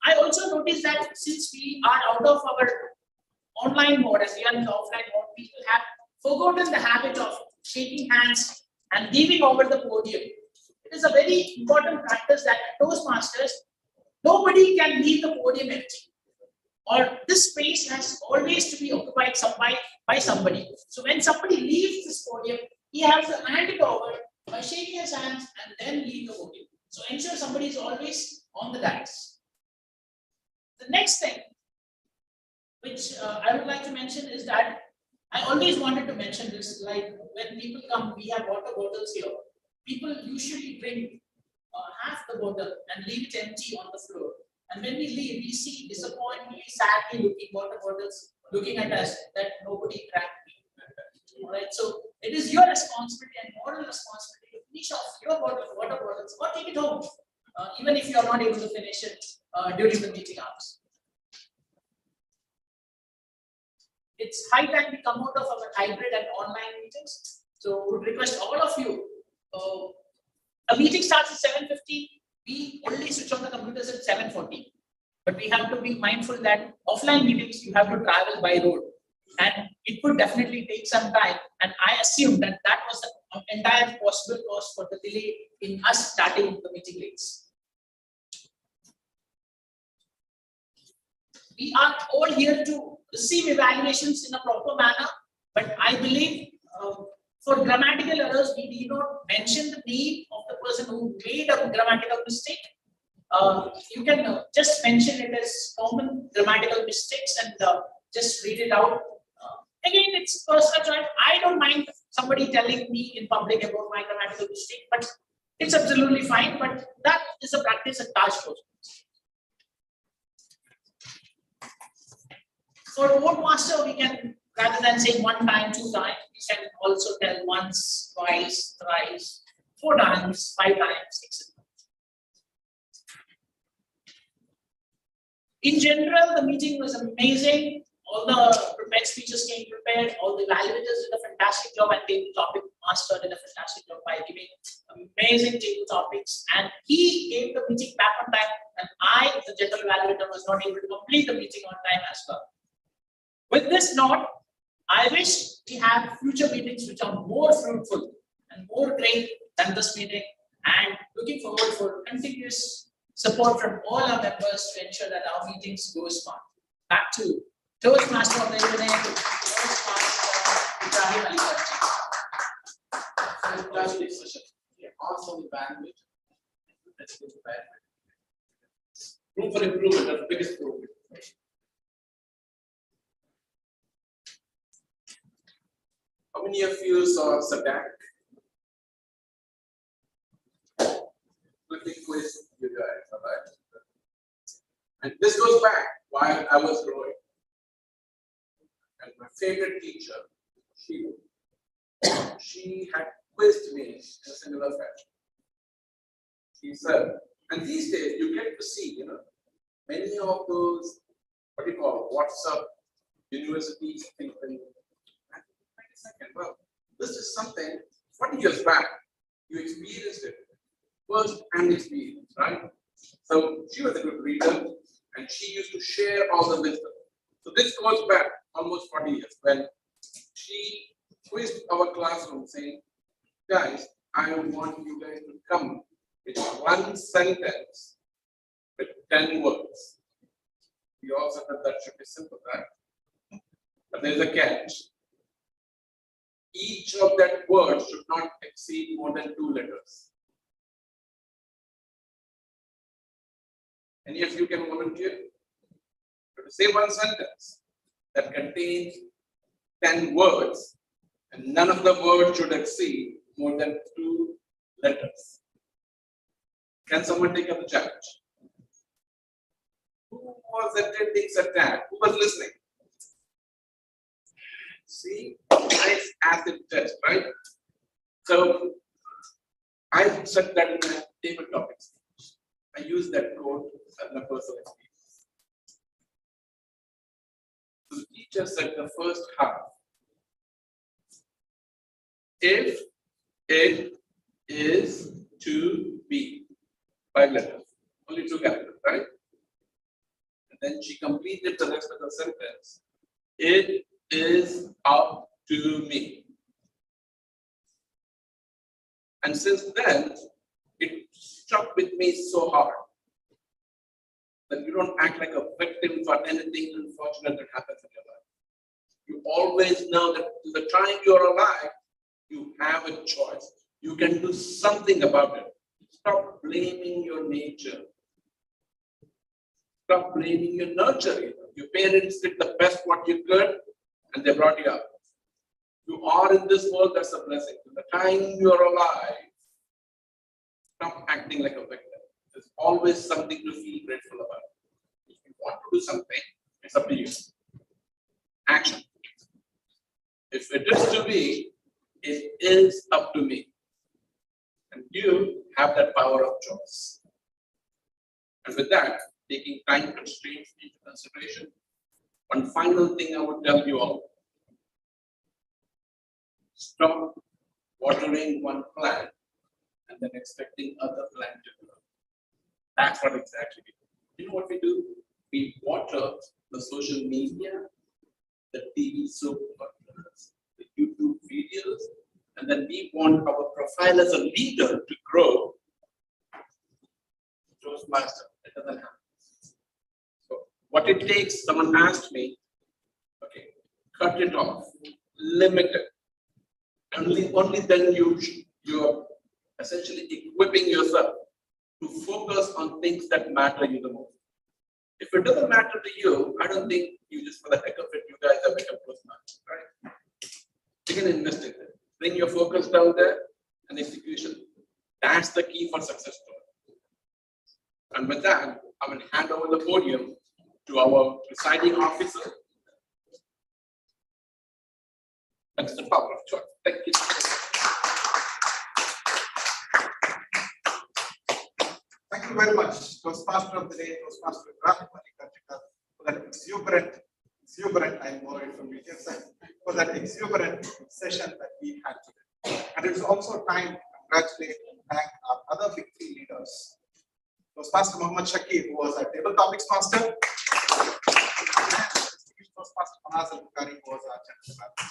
I also noticed that since we are out of our online mode and we are in the offline mode, people have forgotten the habit of shaking hands and giving over the podium. It is a very important practice that at Toastmasters, nobody can leave the podium empty. Or this space has always to be occupied by somebody. So when somebody leaves this podium, he has to hand it over by shaking his hands and then leave the podium. So ensure somebody is always on the dais. The next thing which I would like to mention is that I always wanted to mention this, like when people come, we have water bottles here. People usually drink half the bottle and leave it empty on the floor. And when we leave, we see disappointingly, sadly looking water bottles looking at us that nobody drank. All right, so it is your responsibility and moral responsibility to finish off your water bottles or take it home, even if you are not able to finish it during the meeting hours. It's high time we come out of our hybrid and online meetings. So we would request all of you. A meeting starts at 7:50. We only switch on the computers at 7:40. But we have to be mindful that offline meetings you have to travel by road, and it would definitely take some time. And I assume that that was the entire possible cause for the delay in us starting the meeting late. We are all here to receive evaluations in a proper manner, but I believe for grammatical errors, we need not mention the name of the person who made a grammatical mistake. You can just mention it as common grammatical mistakes and just read it out. Again, it's personal choice. I don't mind somebody telling me in public about my grammatical mistake, but it's absolutely fine. But that is a practice at Taj Toastmasters. For vote master, we can, rather than saying 1 time, 2 times, we can also tell once, twice, thrice, 4 times, 5 times, etc. In general, the meeting was amazing. All the prepared speeches came prepared. All the evaluators did a fantastic job, and the topic master did a fantastic job by giving amazing table topics. And he gave the meeting back on time. And I, the general evaluator, was not able to complete the meeting on time as well. With this note, I wish we have future meetings which are more fruitful and more great than this meeting, and looking forward for continuous support from all our members to ensure that our meetings go smart. Back to Toastmaster of the evening, Toastmaster Ibrahim Ali Kharchi. Congratulations. Awesome bandwidth. Let's go to bandwidth. Room for improvement, that's the biggest improvement. How many of you saw Sadak? Let me quiz you guys, all right? And this goes back while I was growing. And my favorite teacher, she had quizzed me in a similar fashion. He said, and these days you get to see, many of those, what do you call, WhatsApp universities, things. Wait a second, well, this is something 40 years back, you experienced it, first-hand experience, right? So she was a good reader, and she used to share all the wisdom. So this goes back almost 40 years when she quizzed our classroom saying, guys, I want you guys to come with one sentence with 10 words. We also said that should be simple, right? But there's a catch. Each of that word should not exceed more than 2 letters. Any of you can volunteer? To say one sentence that contains 10 words, and none of the words should exceed more than 2 letters. Can someone take up the challenge? Who was attending Sadak? Who was listening? See, nice acid test, right? So I said that in my table topics. I use that code as my personal experience. So the teacher said the first half. If it is to be, 5 letters, only 2 characters, right? And then she completed the rest of the sentence. It is up to me. And since then, it stuck with me so hard that you don't act like a victim for anything unfortunate that happens in your life. You always know that to the time you're alive, you have a choice. You can do something about it. Stop blaming your nature. Stop blaming your nurture. Your parents did the best what you could, and they brought you up. You are in this world, that's a blessing. To the time you're alive, stop acting like a victim. There's always something to feel grateful about. If you want to do something, it's up to you. Action. If it is to be, it is up to me. And you have that power of choice. And with that, taking time constraints into consideration, one final thing I would tell you all. Stop watering one plant and then expecting other plant to grow. That's what exactly we do. You know what we do? We water the social media, the TV soap operas, the YouTube videos, and then we want our profile as a leader to grow. Toastmaster, it doesn't happen. So what it takes, someone asked me, okay, cut it off, limit it. Only then you're essentially equipping yourself to focus on things that matter you the most. If it doesn't matter to you, I don't think you just for the heck of it, you guys have become Toastmasters, right? You can invest in it. Bring your focus down there and execution. That's the key for success story. And with that, I'm going to hand over the podium to our presiding officer. That's the power of choice. Thank you. Thank you very much, Toastmaster of the Day, Toastmaster Rahul for that exuberant, I'm worried from your side, for that exuberant session that we had today. And it is also time to congratulate and thank our other big 3 leaders. Toastmaster Muhammad Shakir, who was our table topics master, and Toastmaster Manaz Al-Bukhari, who was our general manager.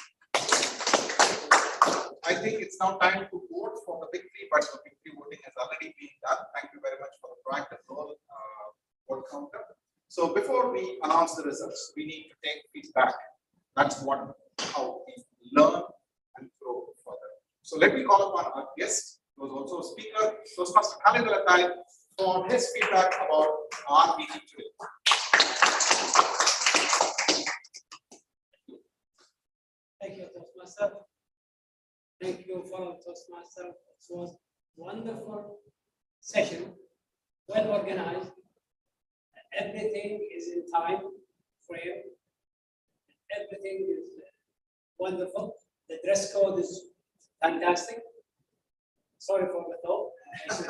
I think it's now time to vote for the big 3, but the big 3 voting has already been done. Thank you very much for the proactive role, vote counter. So before we announce the results, we need to take feedback. That's how we learn and grow further. So let me call upon our guest, who is also a speaker, Toastmaster Khalid Al-Atai, for his feedback about our meeting today. Thank you, Toastmaster. Thank you for Toastmasters. It was wonderful session, well organized. Everything is in time frame. Everything is wonderful. The dress code is fantastic. Sorry for the talk. And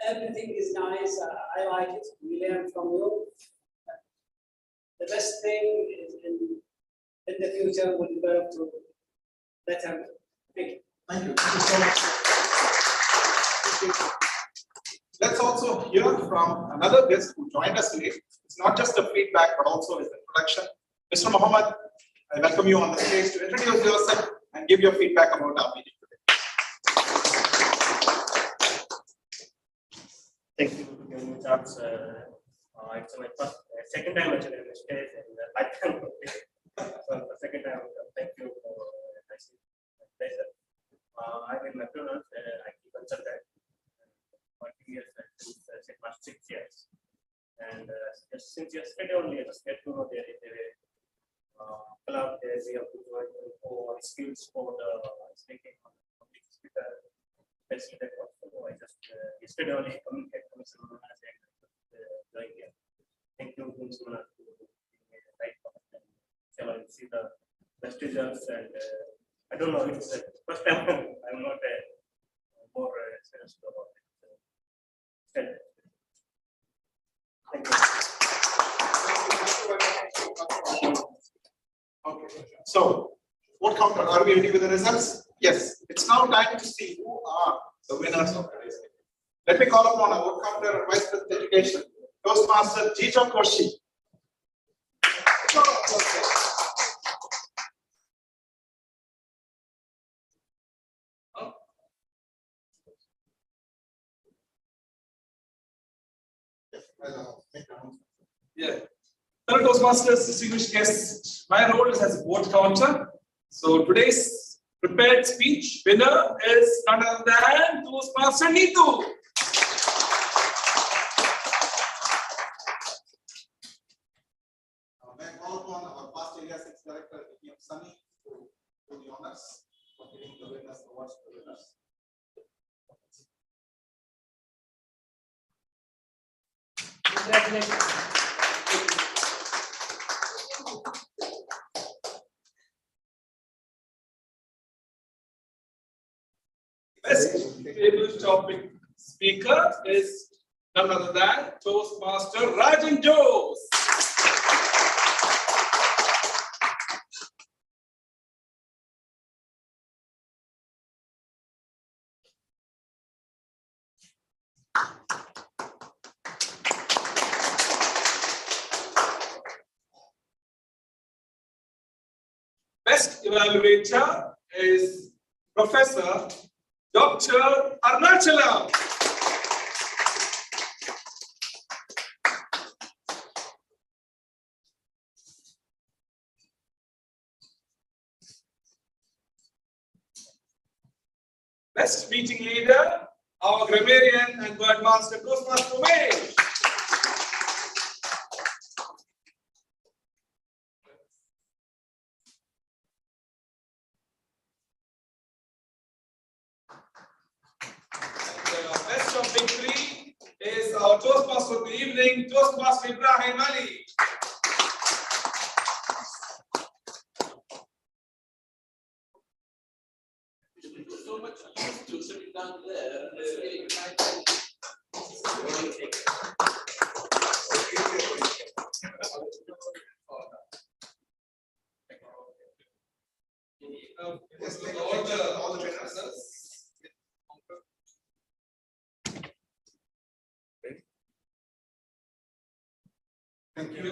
everything is nice. I like it. We learn from you. The best thing is in the future we'll develop to better. Thank you. Thank you. Thank you so much. Let's also hear from another guest who joined us today. It's not just a feedback, but also his introduction. Mr. Muhammad, I welcome you on the stage to introduce yourself and give your feedback about our meeting today. Thank you for giving me a chance. It's my first, second time actually on the stage and lifetime. So the second time, thank you for nice pleasure. I'm in McDonald's, IT consultant, working here since past 6 years. And just since yesterday only, I just get to know there is a club, there is a for skills for the speaking on public speaker. Especially that also, I just yesterday only communicated with someone and join here. Thank you, Mr. to give me the right comment. Shall I see the best results? And I don't know, it's the first time I'm not more serious about it. Thank you. Okay. So, what counter? Are we ready with the results? Yes. It's now time to see who are the winners of today's meeting. Let me call upon our counter and Vice President Education, Toastmaster Jijo Koshi. Yeah. Fellow Toastmasters, distinguished guests, my role is as a board counter. So today's prepared speech winner is none other than Toastmaster Neetu. May I call upon our past area 6 director, Sunny, to do the honors of giving the winners awards to the winners. Congratulations. Best table topic speaker is none other than Toastmaster Rajan Jose. Best evaluator is Professor Dr. Arnachalam. Best meeting leader, our grammarian and word master, Toastmaster Umesh. Best of victory is our Toastmaster of the evening, Toastmaster Ibrahim Ali. So much used to sitting down there. All the winners. Thank you.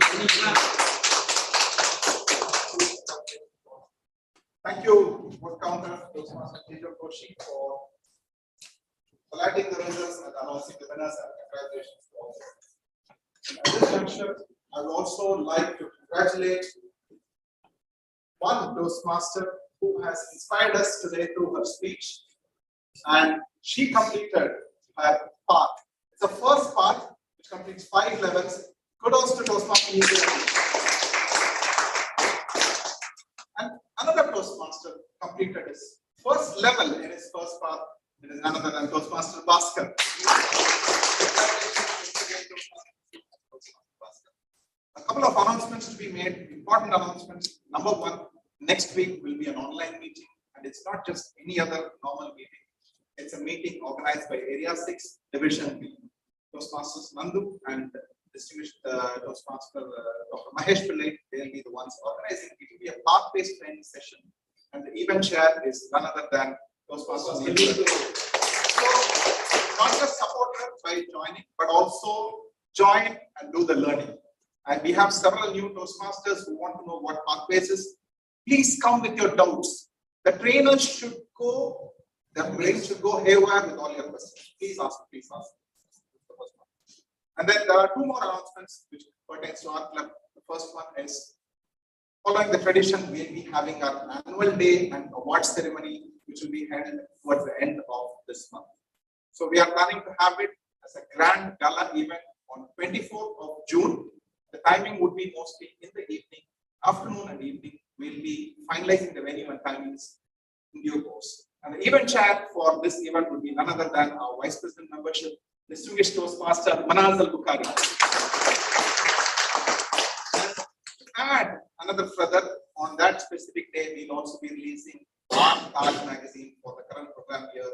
Thank you, board counter, Toastmaster Jijo Koshi, for collating the results and announcing the winners, and congratulations to all. At this juncture, I would also like to congratulate one Toastmaster who has inspired us today through her speech, and she completed her part. It's the first part which completes 5 levels. Kudos to Toastmaster. And another Toastmaster completed his first level in his first path. It is none other than Toastmaster Bhaskar. A couple of announcements to be made, important announcements. Number one, next week will be an online meeting, and it's not just any other normal meeting. It's a meeting organized by Area 6 Division B. Toastmasters Nandu and distinguished Toastmaster Dr. Mahesh Pillai, they'll be the ones organizing. It will be a path-based training session, and the event chair is none other than Toastmasters. So, not just support her by joining, but also join and do the learning. And we have several new Toastmasters who want to know what pathways is. Please come with your doubts. The trainer should go, the brain should go haywire with all your questions. Please ask, please ask. And then there are two more announcements which pertains to our club. The first one is, following the tradition, we'll be having our annual day and award ceremony, which will be held towards the end of this month. So we are planning to have it as a grand gala event on 24th of June. The timing would be mostly in the evening, afternoon and evening. We'll be finalizing the venue and timings in due course. And the event chair for this event would be none other than our Vice President membership, distinguished Toastmaster Manaz Al-Bukhari. And to add another feather, on that specific day, we'll also be releasing our Taj magazine for the current program year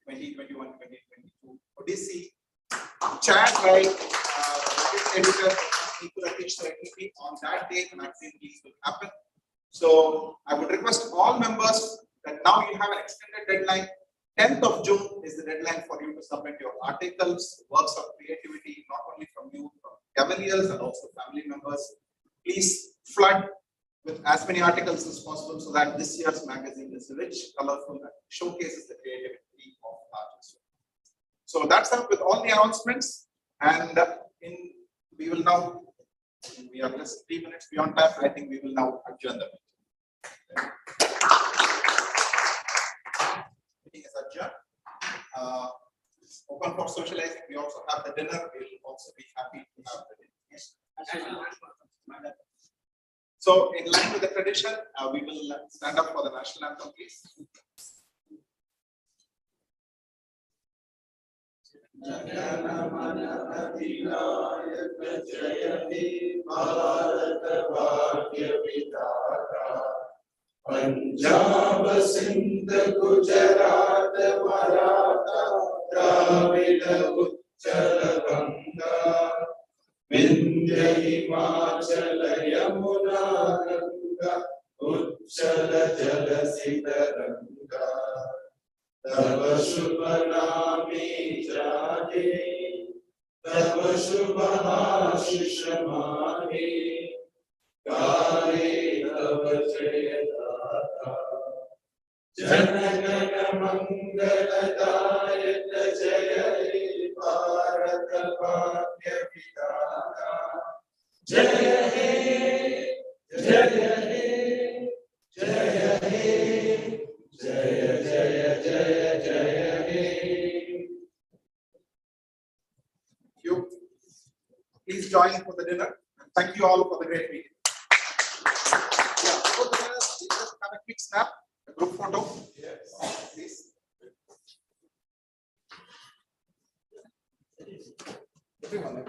2021-2022 Odyssey, chaired by editor on that day, the magazine release will happen. So I would request all members that now you have an extended deadline. 10th of June is the deadline for you to submit your articles, works of creativity, not only from you, from Cavaliers and also family members. Please flood with as many articles as possible so that this year's magazine is rich, colorful, and showcases the creativity of artists. So that's up with all the announcements, and we will now, we are just 3 minutes beyond time. I think we will now adjourn the meeting. Meeting is adjourned. It's open for socializing. We also have the dinner. We will also be happy to have the dinner. Yes. So, in line with the tradition, we will stand up for the national anthem, please. Punjab, Sindh, Gujarat, Maratha, Dravida, Uttal, Ganga, Vindhya, Himachala, Yamuna, Ganga, Uchala, Jala, Siddharanga. Tava Shubha Nami Jage, Tava Shubha Ashish Mani, Kare Tava Jayadata, Jana Gana Mangala Dayaka Jaya He Bharata Bhagya Vidana, Jaya He, Jaya He, Jaya He, Jaya Jaya Jaya Jaya He. You please join for the dinner. Thank you all for the great meeting. Yeah, before the dinner, we just have a quick snap, a group photo. Yes. Please. Everyone.